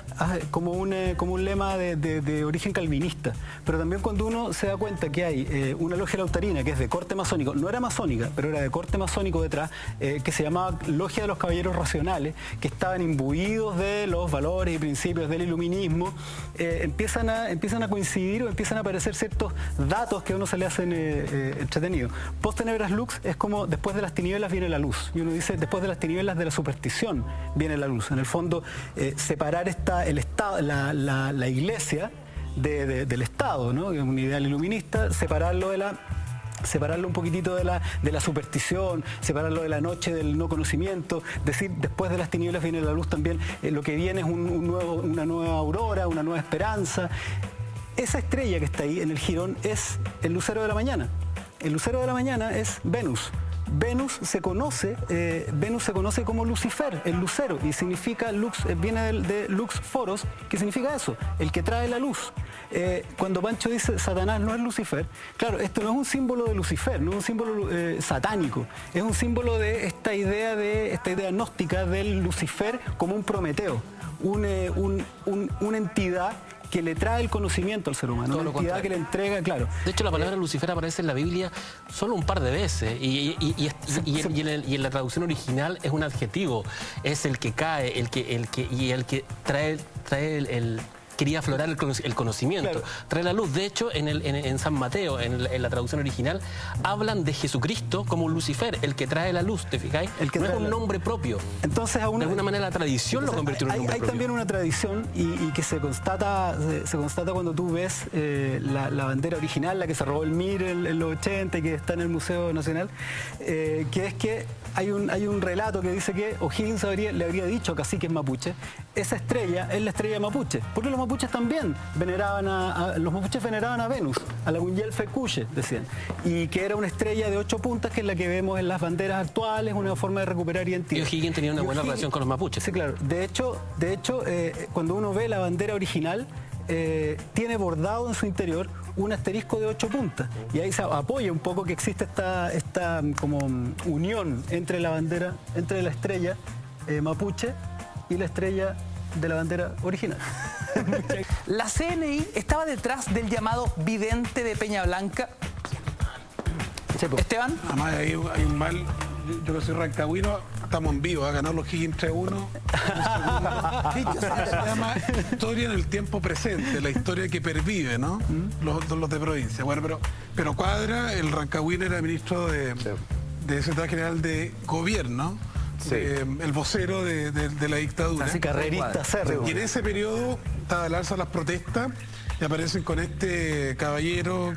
como un lema de origen calvinista, pero también cuando uno se da cuenta que hay una logia lautarina que es de corte masónico, no era masónica, pero era de corte masónico detrás, que se llamaba Logia de los Caballeros Racionales, que estaban imbuidos de los valores y principios del iluminismo, empiezan a coincidir o empiezan a aparecer ciertos datos que a uno se le hacen entretenidos. Post Tenebras Lux es como después de las tinieblas viene la luz, y uno dice después de las tinieblas de la superstición viene la luz. En el fondo, separar la iglesia del Estado, ¿no? Es un ideal iluminista, separarlo un poquitito de la superstición, separarlo de la noche del no conocimiento, decir después de las tinieblas viene la luz también, lo que viene es una nueva aurora, una nueva esperanza. Esa estrella que está ahí en el jirón es el lucero de la mañana. El lucero de la mañana es Venus. Venus se conoce como Lucifer, el lucero, y significa lux, viene de lux foros, que significa eso, el que trae la luz. Cuando Pancho dice Satanás no es Lucifer, claro, esto no es un símbolo de Lucifer, no es un símbolo satánico, es un símbolo de esta idea gnóstica del Lucifer como un Prometeo, una entidad que le trae el conocimiento al ser humano, una entidad que le entrega, claro. De hecho, la palabra Lucifer aparece en la Biblia solo un par de veces y en la traducción original es un adjetivo, es el que cae, el que trae quería aflorar el conocimiento, claro. Trae la luz. De hecho, en San Mateo, en la traducción original, hablan de Jesucristo como Lucifer, el que trae la luz, ¿te fijáis? No es un nombre propio. Entonces, de alguna manera la tradición lo convirtió en un nombre propio. Hay también una tradición y que se constata cuando tú ves la bandera original, la que se robó el MIR en los 80 y que está en el Museo Nacional, que es que hay un relato que dice que O'Higgins le habría dicho a caciques mapuche, esa estrella es la estrella mapuche. ¿Por qué los mapuches mapuches también los mapuches veneraban a Venus, a la Gunyelfe-Cuye, decían, y que era una estrella de 8 puntas, que es la que vemos en las banderas actuales, una forma de recuperar identidad. Y O'Higgins tenía una Y buena O'Higgins- relación con los mapuches. Sí, claro. De hecho, cuando uno ve la bandera original, tiene bordado en su interior un asterisco de 8 puntas. Y ahí se apoya un poco que existe esta como unión entre la bandera, entre la estrella mapuche y la estrella de la bandera original. La CNI estaba detrás del llamado vidente de Peña Blanca. Esteban. Además, hay un mal. Yo que soy rancagüino, estamos en vivo, ha ganado los Higgins 3-1. Se llama historia en el tiempo presente, la historia que pervive, ¿no? Los de provincia. Bueno, pero Cuadra, el rancagüino, era ministro de Secretaría General de Gobierno, Sí. el vocero de la dictadura. Así carrerista cerro. Y en ese periodo estaba al alza las protestas y aparecen con este caballero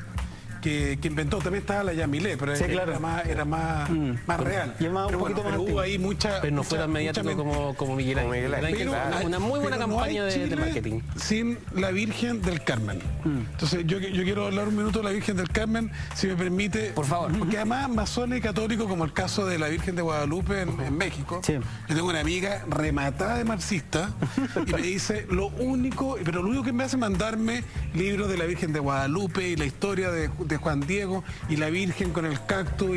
que inventó. También estaba la Yamilé, pero Sí, claro. era más real. Y es más, un Pero poquito más hubo antiguo. ahí mucha. Pero no fue tan mediático como Miguel Ángel. Como Miguel Ángel, Miguel Ángel, claro. una muy buena pero no campaña hay de Chile marketing. sin la Virgen del Carmen. Entonces, yo quiero hablar un minuto de la Virgen del Carmen, si me permite. Por favor. Porque además, masones y católicos, como el caso de la Virgen de Guadalupe en México, Sí. yo tengo una amiga rematada de marxista y me dice lo único que me hace mandarme libros de la Virgen de Guadalupe y la historia de Juan Diego y la Virgen con el cactus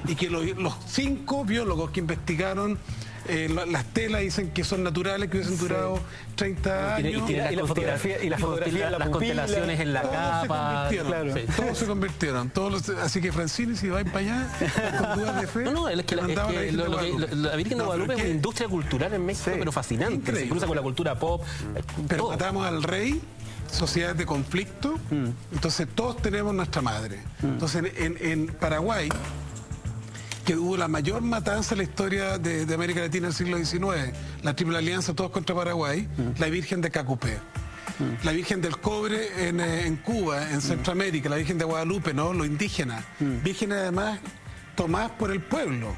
y que los 5 biólogos que investigaron las telas dicen que son naturales, que hubiesen durado 30 años. y la fotografía en la pupila, las constelaciones en la Todos capa. se convirtieron, Sí. todos se convirtieron. Así que Francini, si vais para allá con dudas de fe, No, es que, te mandaba la Virgen de Guadalupe. la Virgen de No, Guadalupe pero es una industria cultural en México, pero fascinante. Increíble. Se cruza con la cultura pop. Pero todo. matamos al rey, sociedades de conflicto, entonces todos tenemos nuestra madre. Entonces en Paraguay, que hubo la mayor matanza en la historia de América Latina del siglo XIX, la Triple Alianza, todos contra Paraguay, la Virgen de Cacupé. La Virgen del Cobre en Cuba, en Centroamérica, la Virgen de Guadalupe, ¿no? Los indígenas. Virgen además tomadas por el pueblo.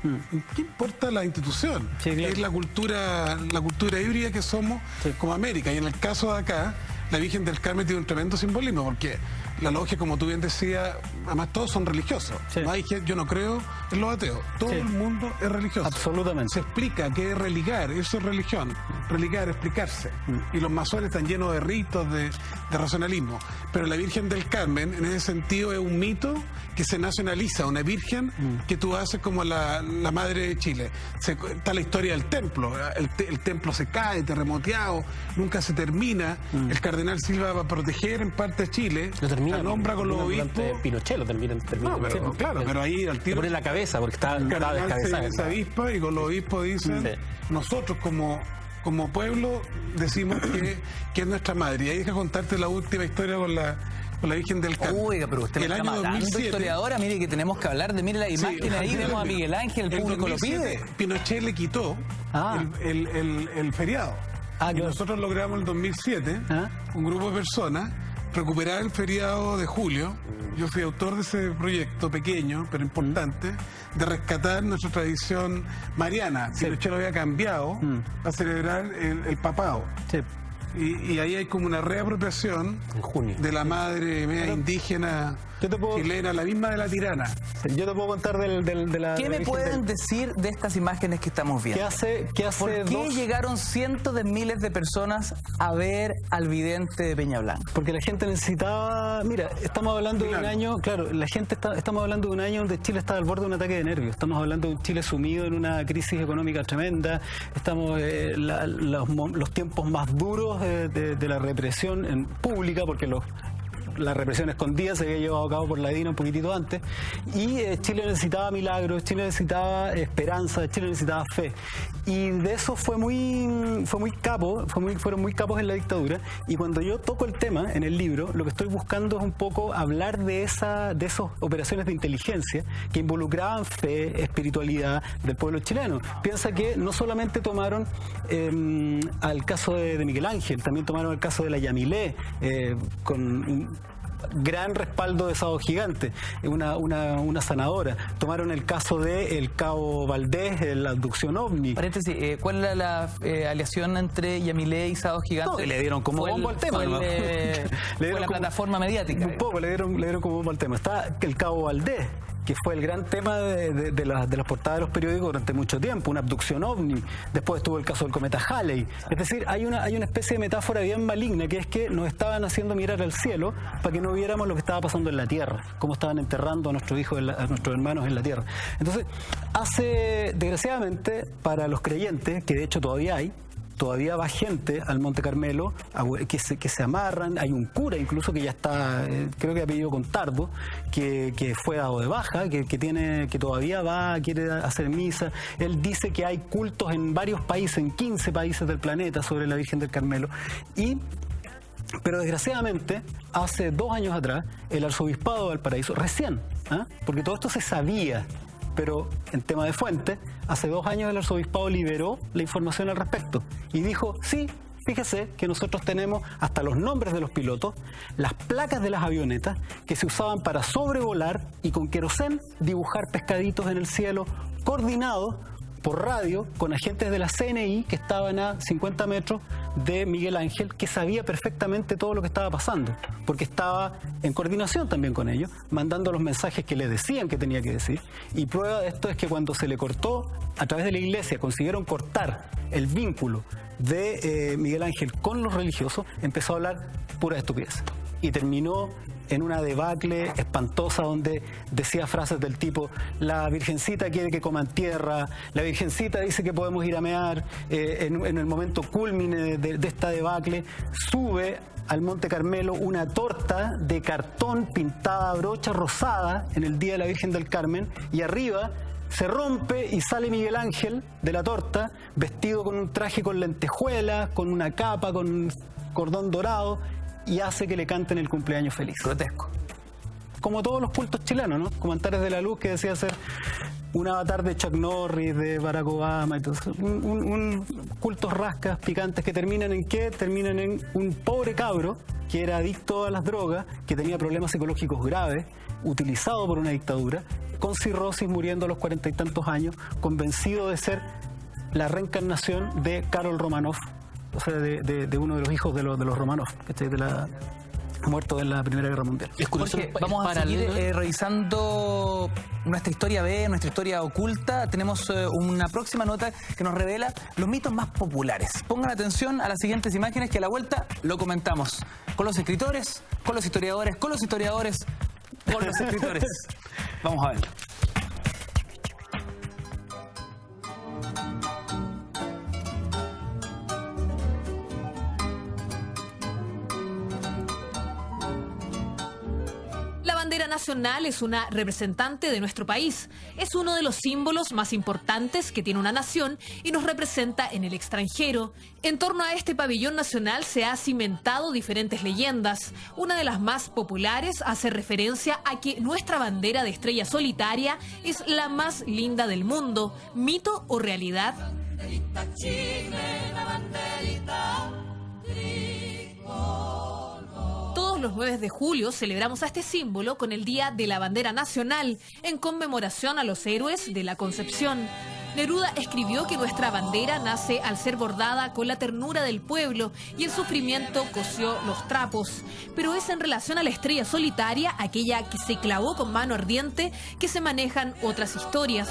¿Qué importa la institución? Sí, claro. Es la cultura híbrida que somos como América. Y en el caso de acá, la Virgen del Carmen tiene un tremendo simbolismo, porque la logia, como tú bien decías, además todos son religiosos. Sí. No hay gente, yo no creo en los ateos. Todo Sí. el mundo es religioso. Absolutamente. Se explica qué es religar, eso es religión. Religar, explicarse. Y los masones están llenos de ritos, de racionalismo. Pero la Virgen del Carmen, en ese sentido, es un mito que se nacionaliza, una virgen que tú haces como la madre de Chile. Está la historia del templo. El templo se cae, terremoteado, nunca se termina. El cardenal Silva va a proteger en parte de Chile. Lo termina. La nombra con los durante obispos. Pinochet lo termina. No, pero, claro, pero ahí al Le tiro. pone la cabeza porque está El cardenal descabezada. se avispa y con los obispos dicen, Sí. nosotros como pueblo decimos que es nuestra madre. Y ahí deja contarte la última historia con la Virgen del Carmen. Oiga, pero usted me El está año matando, 2007, historiadora. Mire que tenemos que hablar de, mire la imagen ahí, vemos a Miguel Ángel, el en público lo 2007, pide. Pinochet le quitó Ah. el feriado. Ah, Y claro. nosotros logramos en el 2007, Ah. un grupo de personas, recuperar el feriado de julio. Yo fui autor de ese proyecto pequeño, pero importante, de rescatar nuestra tradición mariana. Pinochet lo había cambiado a celebrar el papado. Sí. Y ahí hay como una reapropiación En junio. de la madre media indígena yo te puedo- chilena, la misma de la tirana. Yo te puedo contar de la... ¿Qué de la me Virgen pueden del- decir de estas imágenes que estamos viendo? ¿Qué hace ¿Por qué dos? llegaron cientos de miles de personas a ver al vidente de Peña Blanca? Porque la gente necesitaba... Mira, estamos hablando de un Claro. año... Claro, estamos hablando de un año donde Chile está al borde de un ataque de nervios. Estamos hablando de un Chile sumido en una crisis económica tremenda. Estamos los tiempos más duros de la represión pública, porque la represión escondida se había llevado a cabo por la DINA un poquitito antes, y Chile necesitaba milagros, Chile necesitaba esperanza, Chile necesitaba fe, y de eso fueron muy capos en la dictadura. Y cuando yo toco el tema en el libro, lo que estoy buscando es un poco hablar de esas operaciones de inteligencia que involucraban fe, espiritualidad del pueblo chileno. Piensa que no solamente tomaron al caso de Miguel Ángel, también tomaron el caso de la Yamilé, gran respaldo de Sábado Gigante, una sanadora. Tomaron el caso de el Cabo Valdés, la abducción ovni. Paréntesis, ¿cuál era la aliación entre Yamilé y Sábado Gigante? No, le dieron como bombo al tema. Fue la plataforma mediática. Un poco, le dieron como bombo al tema. Está el Cabo Valdés, que fue el gran tema de las portadas de los periódicos durante mucho tiempo, una abducción ovni. Después estuvo el caso del cometa Halley. Es decir, hay una especie de metáfora bien maligna, que es que nos estaban haciendo mirar al cielo para que no viéramos lo que estaba pasando en la Tierra, cómo estaban enterrando a nuestros hijos, a nuestros hermanos en la Tierra. Entonces, desgraciadamente, para los creyentes, que de hecho todavía va gente al Monte Carmelo que se amarran. Hay un cura incluso que ya está, creo que ha pedido Contardo, que fue dado de baja, que todavía quiere hacer misa. Él dice que hay cultos en varios países, en 15 países del planeta, sobre la Virgen del Carmelo. Pero desgraciadamente, hace 2 años atrás, el arzobispado de Valparaíso, recién, porque todo esto se sabía, pero en tema de fuente, hace 2 años el arzobispado liberó la información al respecto y dijo, sí, fíjese que nosotros tenemos hasta los nombres de los pilotos, las placas de las avionetas que se usaban para sobrevolar y con querosén dibujar pescaditos en el cielo, coordinados por radio con agentes de la CNI que estaban a 50 metros de Miguel Ángel, que sabía perfectamente todo lo que estaba pasando, porque estaba en coordinación también con ellos, mandando los mensajes que le decían que tenía que decir. Y prueba de esto es que cuando se le cortó, a través de la iglesia, consiguieron cortar el vínculo de Miguel Ángel con los religiosos, empezó a hablar pura estupidez. Y terminó en una debacle espantosa donde decía frases del tipo: la Virgencita quiere que coman tierra, la Virgencita dice que podemos ir a mear. En el momento cúlmine de esta debacle, sube al Monte Carmelo una torta de cartón pintada a brocha rosada en el Día de la Virgen del Carmen, y arriba se rompe y sale Miguel Ángel de la torta vestido con un traje con lentejuelas, con una capa, con un cordón dorado, y hace que le canten el cumpleaños feliz. Grotesco. Como todos los cultos chilenos, ¿no? Como Antares de la Luz, que decía ser un avatar de Chuck Norris, de Barack Obama y todo eso. Cultos rascas, picantes, que terminan ¿en qué? Terminan en un pobre cabro que era adicto a las drogas, que tenía problemas psicológicos graves, utilizado por una dictadura, con cirrosis, muriendo a los 40 y tantos años, convencido de ser la reencarnación de Karol Romanov, o sea, de uno de los hijos de los Romanov, muerto en la Primera Guerra Mundial. Jorge, vamos a seguir revisando nuestra historia B, nuestra historia oculta. Tenemos una próxima nota que nos revela los mitos más populares. Pongan atención a las siguientes imágenes, que a la vuelta lo comentamos con los escritores, con los historiadores, con los historiadores, con los escritores. Vamos a ver. La bandera nacional es una representante de nuestro país. Es uno de los símbolos más importantes que tiene una nación y nos representa en el extranjero. En torno a este pabellón nacional se ha cimentado diferentes leyendas. Una de las más populares hace referencia a que nuestra bandera de estrella solitaria es la más linda del mundo. ¿Mito o realidad? Todos los 9 de julio celebramos a este símbolo con el Día de la Bandera Nacional, en conmemoración a los héroes de la Concepción. Neruda escribió que nuestra bandera nace al ser bordada con la ternura del pueblo y el sufrimiento cosió los trapos. Pero es en relación a la estrella solitaria, aquella que se clavó con mano ardiente, que se manejan otras historias.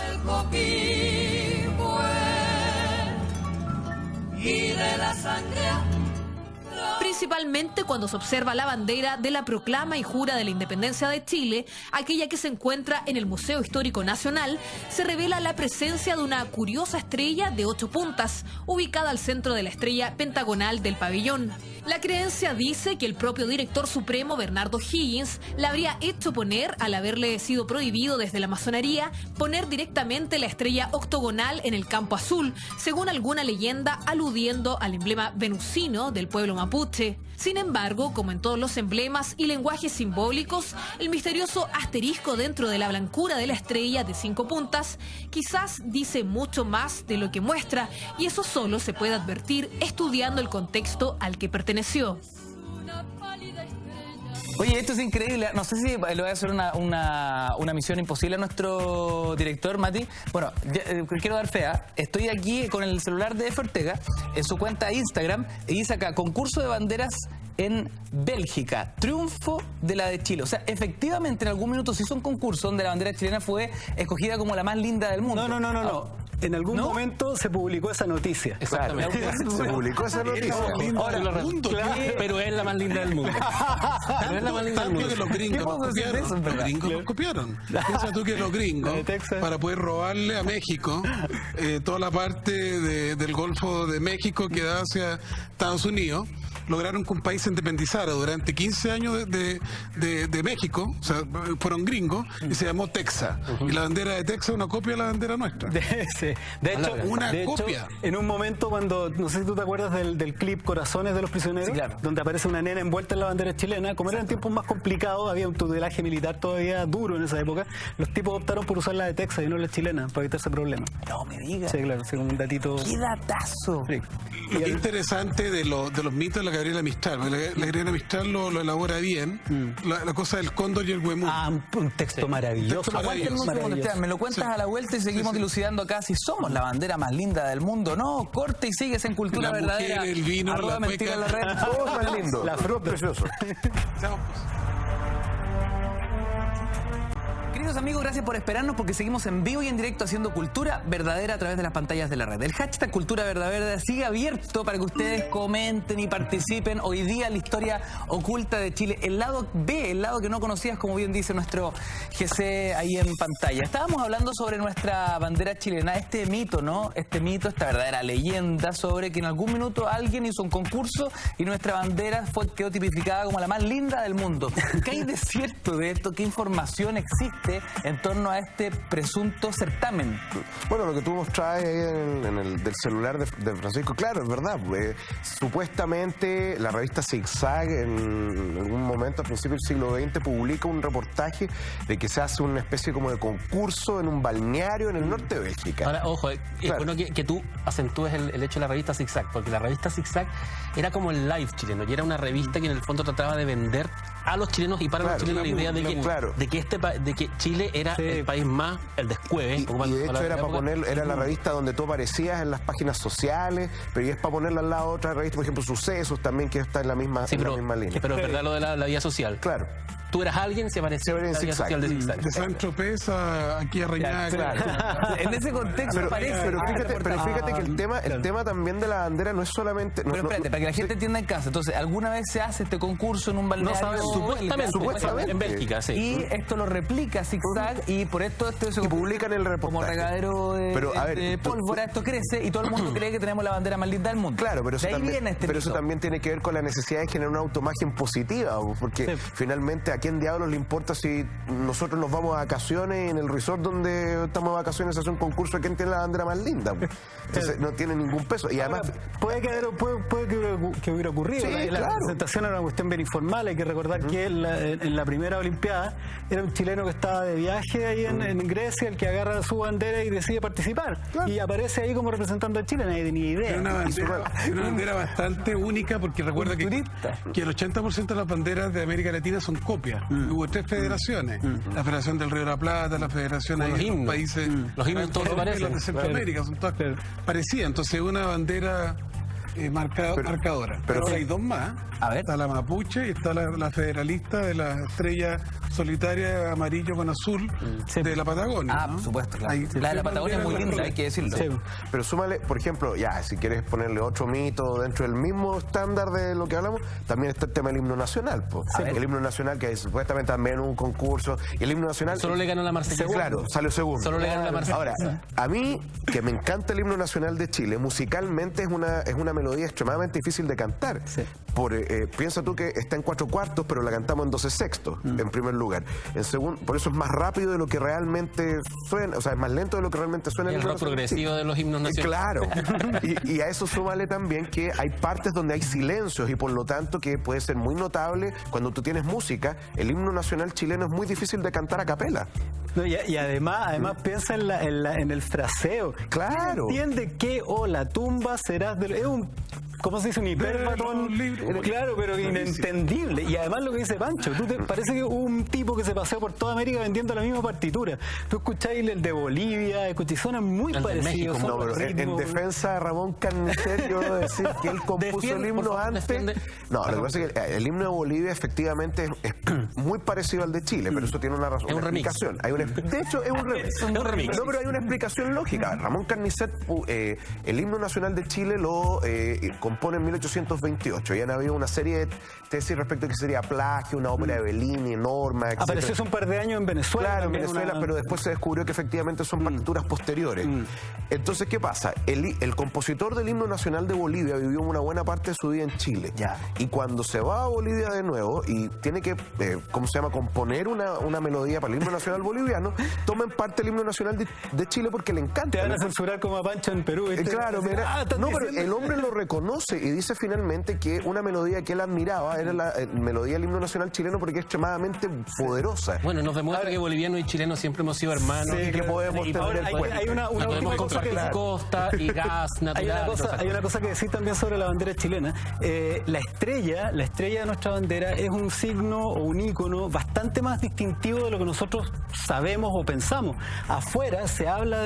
Principalmente cuando se observa la bandera de la proclama y jura de la independencia de Chile, aquella que se encuentra en el Museo Histórico Nacional, se revela la presencia de una curiosa estrella de 8 puntas, ubicada al centro de la estrella pentagonal del pabellón. La creencia dice que el propio director supremo Bernardo Higgins la habría hecho poner, al haberle sido prohibido desde la masonería, poner directamente la estrella octogonal en el campo azul, según alguna leyenda aludiendo al emblema venusino del pueblo mapuche. Sin embargo, como en todos los emblemas y lenguajes simbólicos, el misterioso asterisco dentro de la blancura de la estrella de 5 puntas quizás dice mucho más de lo que muestra, y eso solo se puede advertir estudiando el contexto al que perteneció. Oye, esto es increíble. No sé si le voy a hacer una misión imposible a nuestro director, Mati. Bueno, quiero dar fea. Estoy aquí con el celular de F. Ortega en su cuenta de Instagram y dice acá, concurso de banderas en Bélgica, triunfo de la de Chile. O sea, efectivamente en algún minuto se hizo un concurso donde la bandera chilena fue escogida como la más linda del mundo. No. En algún momento se publicó esa noticia. Exactamente. Se publicó esa noticia. Ahora, pero es la más linda del mundo. Pero es la más linda del mundo. Que los gringos nos copiaron. Los gringos nos copiaron. Piensa tú que los gringos, para poder robarle a México toda la parte del Golfo de México que da hacia Estados Unidos, lograron que un país se independizara durante 15 años de México, o sea, fueron gringos, y se llamó Texas. Y la bandera de Texas es una copia de la bandera nuestra. De hecho, en un momento cuando, no sé si tú te acuerdas del clip Corazones de los Prisioneros, sí, claro, donde aparece una nena envuelta en la bandera chilena, como eran tiempos más complicados, había un tutelaje militar todavía duro en esa época, los tipos optaron por usar la de Texas y no la chilena, para evitarse problemas. No me digas. Sí, claro, como un datito. ¡Qué datazo! Sí. Lo que es interesante de los mitos de la Gabriela Mistral, porque la Gabriela Mistral lo elabora bien, la cosa del cóndor y el huemul. Un texto maravilloso. Me lo cuentas a la vuelta y seguimos dilucidando acá si somos la bandera más linda del mundo. No, corte y sigues en Cultura la Verdadera. Mujer, el vino, @ mentira en la red. Todo es más lindo. La fruta. Precioso. Chao, pues. Queridos amigos, gracias por esperarnos porque seguimos en vivo y en directo haciendo Cultura Verdadera a través de las pantallas de la red. El hashtag Cultura Verdadera sigue abierto para que ustedes comenten y participen. Hoy día la historia oculta de Chile, el lado B, el lado que no conocías, como bien dice nuestro GC ahí en pantalla. Estábamos hablando sobre nuestra bandera chilena, este mito, ¿no? Este mito, esta verdadera leyenda sobre que en algún minuto alguien hizo un concurso y nuestra bandera quedó tipificada como la más linda del mundo. ¿Qué hay de cierto de esto? ¿Qué información existe en torno a este presunto certamen? Bueno, lo que tú mostrabas ahí del celular de Francisco, claro, es verdad. Supuestamente la revista Zigzag en algún momento a principios del siglo XX publica un reportaje de que se hace una especie como de concurso en un balneario en el norte de Bélgica. Ahora, ojo, es bueno que tú acentúes el hecho de la revista Zigzag, porque la revista Zigzag era como el Live chileno, y era una revista que en el fondo trataba de vender a los chilenos y para los chilenos la idea de que Chile era el país más, el descueve. Y de hecho era para poner, era la revista donde tú aparecías en las páginas sociales, pero y es para ponerla al lado de otra revista, por ejemplo, Sucesos también, que está en la misma, la misma línea. Pero es verdad lo de la vida social. Claro. Tú eras alguien, se aparecía en la vida social de Zigzag. De San Tropez aquí a Reñaca. Claro. En ese contexto aparece. Pero fíjate que el tema también de la bandera no es solamente... Pero espérate, para que la gente entienda en casa. Entonces, ¿alguna vez se hace este concurso en un balneario? Supuestamente. En Bélgica, sí. Y esto lo replica Zigzag y por esto y publican el reportaje. Como regadero de pólvora, esto crece y todo el mundo cree que tenemos la bandera más linda del mundo. Claro, pero eso también tiene que ver con la necesidad de generar una autoimagen positiva, porque finalmente ¿a quién diablos le importa si nosotros nos vamos a vacaciones y en el resort donde estamos de vacaciones se hace un concurso de quién tiene la bandera más linda? Entonces no tiene ningún peso. Y además puede que hubiera ocurrido. La presentación era una cuestión bien informal. Hay que recordar que en la primera Olimpiada era un chileno que estaba de viaje ahí en Grecia, el que agarra su bandera y decide participar. Y aparece ahí como representante de Chile, nadie tenía idea. Era una bandera bastante única porque recuerda que el 80% de las banderas de América Latina son copias. Hubo 3 federaciones, la Federación del Río de la Plata, la Federación de los países, los himnos todos se parecen, los de Centroamérica son todas parecidas, entonces una bandera marcadora. Pero ahora hay 2 más. A ver. Está la mapuche y está la federalista de la estrella solitaria amarillo con azul de la Patagonia. Por supuesto, claro. La de la Patagonia es muy linda, hay que decirlo. Sí. Pero súmale, por ejemplo, si quieres ponerle otro mito dentro del mismo estándar de lo que hablamos, también está el tema del himno nacional. El himno nacional, que supuestamente también un concurso, y el himno nacional... Solo le ganó la Marsellesa. Claro, salió segundo. Solo le ganó la Marsellesa. Ahora, a mí, que me encanta el himno nacional de Chile, musicalmente es una melodía extremadamente difícil de cantar. Sí. Piensa tú que está en 4/4, pero la cantamos en 12/6, en primer lugar. En segundo, por eso es más rápido de lo que realmente suena, o sea, es más lento de lo que realmente suena. Y el rock progresivo de los himnos nacionales. Claro. y a eso súmale también que hay partes donde hay silencios y por lo tanto que puede ser muy notable cuando tú tienes música. El himno nacional chileno es muy difícil de cantar a capela. No, y además piensa en el fraseo. Claro. ¿Entiende que la tumba será es un ¿cómo se dice? Un hiperbatón. Claro, pero inentendible. Y además lo que dice Pancho, parece que hubo un tipo que se paseó por toda América vendiendo la misma partitura. Tú escucháis el de Bolivia, escucháis, suenan muy parecidos. No, pero en defensa de Ramón Carnicer, yo debo decir que él compuso el himno antes. No, lo que pasa es que el himno de Bolivia efectivamente es muy parecido al de Chile, pero eso tiene una razón, una explicación. De hecho, es un remix. No, pero hay una explicación lógica. Ramón Carnicer, el himno nacional de Chile lo compone en 1828 y han habido una serie de tesis respecto a que sería plagio, una ópera de Bellini, Norma, etc. Apareció hace un par de años en Venezuela. Claro, en Venezuela, pero después se descubrió que efectivamente son partituras posteriores. Entonces, ¿qué pasa? El compositor del himno nacional de Bolivia vivió una buena parte de su vida en Chile. Y cuando se va a Bolivia de nuevo y tiene que, ¿cómo se llama?, componer una melodía para el himno nacional boliviano, toma en parte el himno nacional de Chile porque le encanta. Te van a censurar como a Pancho en Perú. Claro, pero el hombre lo reconoce y dice finalmente que una melodía que él admiraba era la melodía del himno nacional chileno porque es extremadamente poderosa. Bueno, nos demuestra que bolivianos y chilenos siempre hemos sido hermanos. Sí, que podemos tener el puente. Hay una última cosa que costa y gas natural. Hay una cosa que decir también sobre la bandera chilena. La estrella de nuestra bandera es un signo o un ícono bastante más distintivo de lo que nosotros sabemos o pensamos. Afuera se habla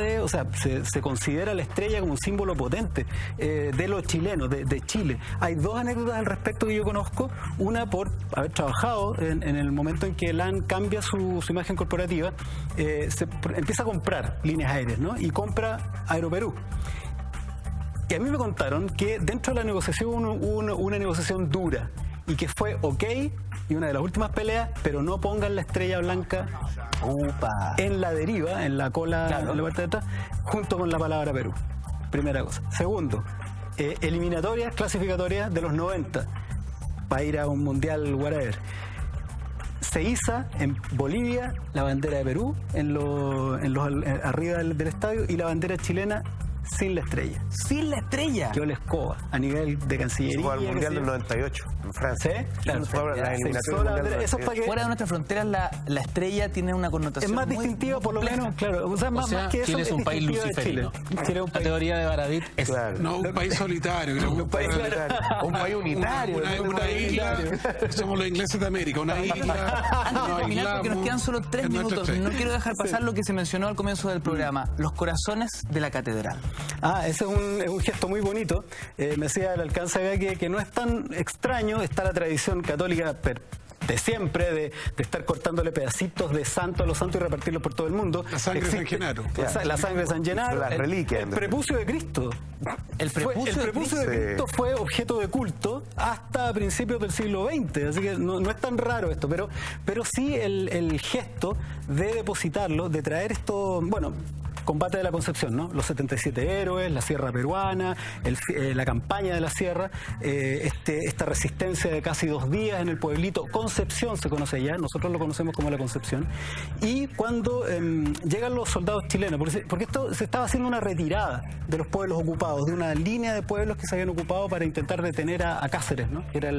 se considera la estrella como un símbolo potente de los chilenos, de Chile. Hay dos anécdotas al respecto que yo conozco. Una por haber trabajado en el momento en que LAN cambia su imagen corporativa, empieza a comprar líneas aéreas, ¿no? Y compra Aeroperú. Y a mí me contaron que dentro de la negociación hubo una negociación dura y que fue ok, y una de las últimas peleas, pero no pongan la estrella blanca en la deriva, en la cola, en la parte de atrás, junto con la palabra Perú. Primera cosa. Segundo, eliminatorias, clasificatorias de los 90 para ir a un mundial whatever. Se iza en Bolivia la bandera de Perú arriba del estadio y la bandera chilena sin la estrella. ¿Sin la estrella? Quedó la escoba a nivel de Cancillería. Fue al Mundial del 98 en Francia. ¿Sí? Claro, eso es para que... Fuera de nuestras fronteras la estrella tiene una connotación es más distintiva, por lo menos, claro. O sea, más que eso, Chile es un país luciferino. La teoría de Baradit es... No, un país solitario. Un país unitario. Una isla. Somos los ingleses de América, una isla. Antes de terminar, porque nos quedan solo 3 minutos, no quiero dejar pasar lo que se mencionó al comienzo del programa, los corazones de la catedral. Ese es un gesto muy bonito. Me decía el alcance acá que no es tan extraño, está la tradición católica de siempre, de estar cortándole pedacitos de santo a los santos y repartirlos por todo el mundo. La sangre de San Genaro. La sangre de San Genaro. Las reliquias. El prepucio de Cristo. El prepucio de Cristo fue objeto de culto hasta principios del siglo XX, así que no es tan raro esto, pero sí el gesto de depositarlo, de traer esto, bueno, Combate de la Concepción, ¿no? Los 77 héroes, la Sierra Peruana, la campaña de la Sierra, esta resistencia de casi 2 días en el pueblito Concepción se conoce allá, nosotros lo conocemos como la Concepción, y cuando llegan los soldados chilenos, porque esto se estaba haciendo una retirada de los pueblos ocupados, de una línea de pueblos que se habían ocupado para intentar detener a Cáceres, ¿no? Que era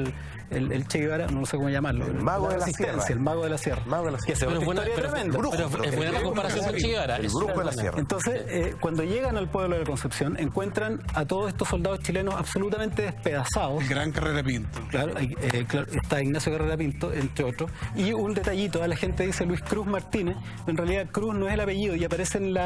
el Che Guevara, no sé cómo llamarlo, el mago de la Sierra. El mago de la Sierra. Que es una historia tremenda. Es buena la comparación con Che Guevara. El brujo de la Sierra. Entonces, cuando llegan al pueblo de la Concepción, encuentran a todos estos soldados chilenos absolutamente despedazados. El gran Carrera Pinto. Claro, está Ignacio Carrera Pinto, entre otros. Y un detallito, la gente dice Luis Cruz Martínez, en realidad Cruz no es el apellido y aparece en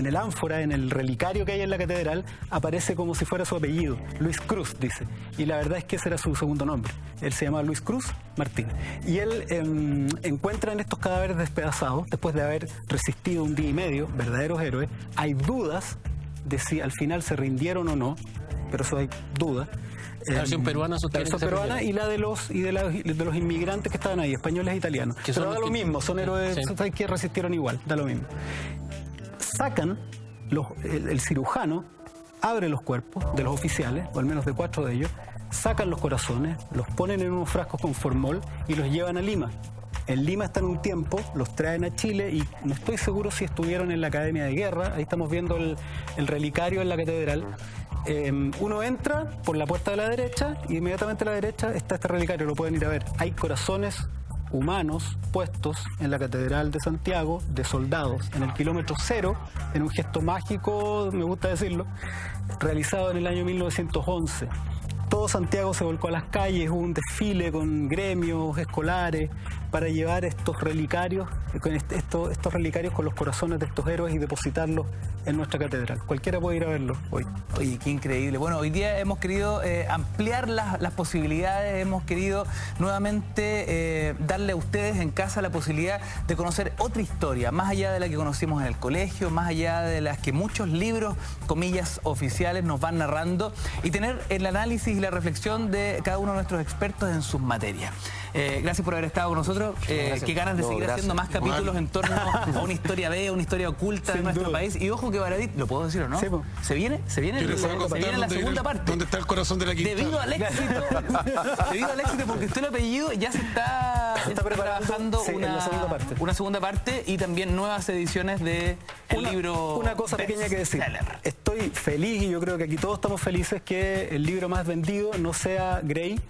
el ánfora, en el relicario que hay en la catedral, aparece como si fuera su apellido. Luis Cruz, dice. Y la verdad es que ese era su segundo nombre. Él se llama Luis Cruz Martínez. Y él encuentra en estos cadáveres despedazados, después de haber resistido 1 día y medio, verdaderos héroes. Hay dudas de si al final se rindieron o no, pero eso hay dudas. La versión peruana, la versión peruana y la de los inmigrantes que estaban ahí, españoles e italianos. Pero da lo mismo, son héroes que resistieron igual, da lo mismo. Sacan, el cirujano abre los cuerpos de los oficiales, o al menos de 4 de ellos, sacan los corazones, los ponen en unos frascos con formol y los llevan a Lima. En Lima están un tiempo, los traen a Chile y no estoy seguro si estuvieron en la Academia de Guerra. Ahí estamos viendo el relicario en la catedral. Uno entra por la puerta de la derecha y inmediatamente a la derecha está este relicario, lo pueden ir a ver. Hay corazones humanos puestos en la Catedral de Santiago, de soldados, en el kilómetro cero, en un gesto mágico, me gusta decirlo, realizado en el año 1911. Todo Santiago se volcó a las calles, hubo un desfile con gremios escolares para llevar estos relicarios, estos relicarios con los corazones de estos héroes y depositarlos en nuestra catedral. Cualquiera puede ir a verlo hoy. Oye, qué increíble. Bueno, hoy día hemos querido ampliar las posibilidades, hemos querido nuevamente darle a ustedes en casa la posibilidad de conocer otra historia, más allá de la que conocimos en el colegio, más allá de las que muchos libros, comillas, oficiales nos van narrando, y tener el análisis y la reflexión de cada uno de nuestros expertos en sus materias. Gracias por haber estado con nosotros. Qué ganas de seguir haciendo más capítulos en torno a una historia B, una historia oculta de nuestro país. Y ojo que Baradit, ¿lo puedo decir o no? Sí, po. Se viene la segunda parte. ¿Dónde está el corazón de la Quintana? Debido al éxito, porque usted el apellido ya se está trabajando sí, una segunda parte y también nuevas ediciones de el libro. Una cosa pequeña que decir. Estoy feliz, y yo creo que aquí todos estamos felices, que el libro más vendido no sea Grey,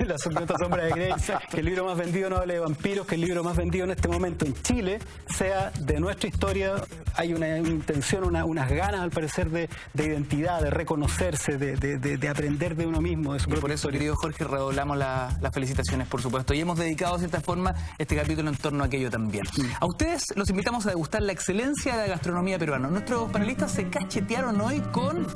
La secreta sombra de Grey, que el libro más vendido no hable de vampiros, que el libro más vendido en este momento en Chile sea de nuestra historia. Hay una intención, unas ganas al parecer de identidad, de reconocerse, de aprender de uno mismo. Y por eso, querido Jorge, redoblamos las felicitaciones, por supuesto. Y hemos dedicado de cierta forma este capítulo en torno a aquello también. A ustedes los invitamos a degustar la excelencia de la gastronomía peruana. Nuestros panelistas se cachetearon hoy con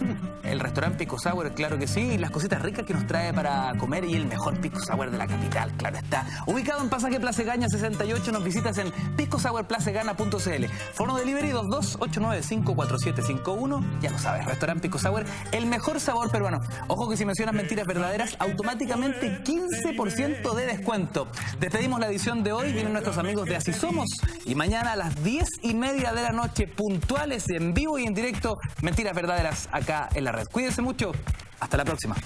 el restaurante Pisco Sour, claro que sí, y las cositas ricas que nos trae para comer, y el mejor Pisco Sour de la capital, claro está. Ubicado en Pasaje Plaza Egaña 68, nos visitas en piscosourplazegana.cl. Fono Delivery 22-895-4751. Ya lo sabes, restaurante Pisco Sour, el mejor sabor peruano. Ojo que si mencionas mentiras verdaderas, automáticamente 15% de descuento. Despedimos la edición de hoy, vienen nuestros amigos de Así Somos, y mañana a las 10:30 de la noche, puntuales, en vivo y en directo, mentiras verdaderas acá en la red. Cuídense mucho, hasta la próxima.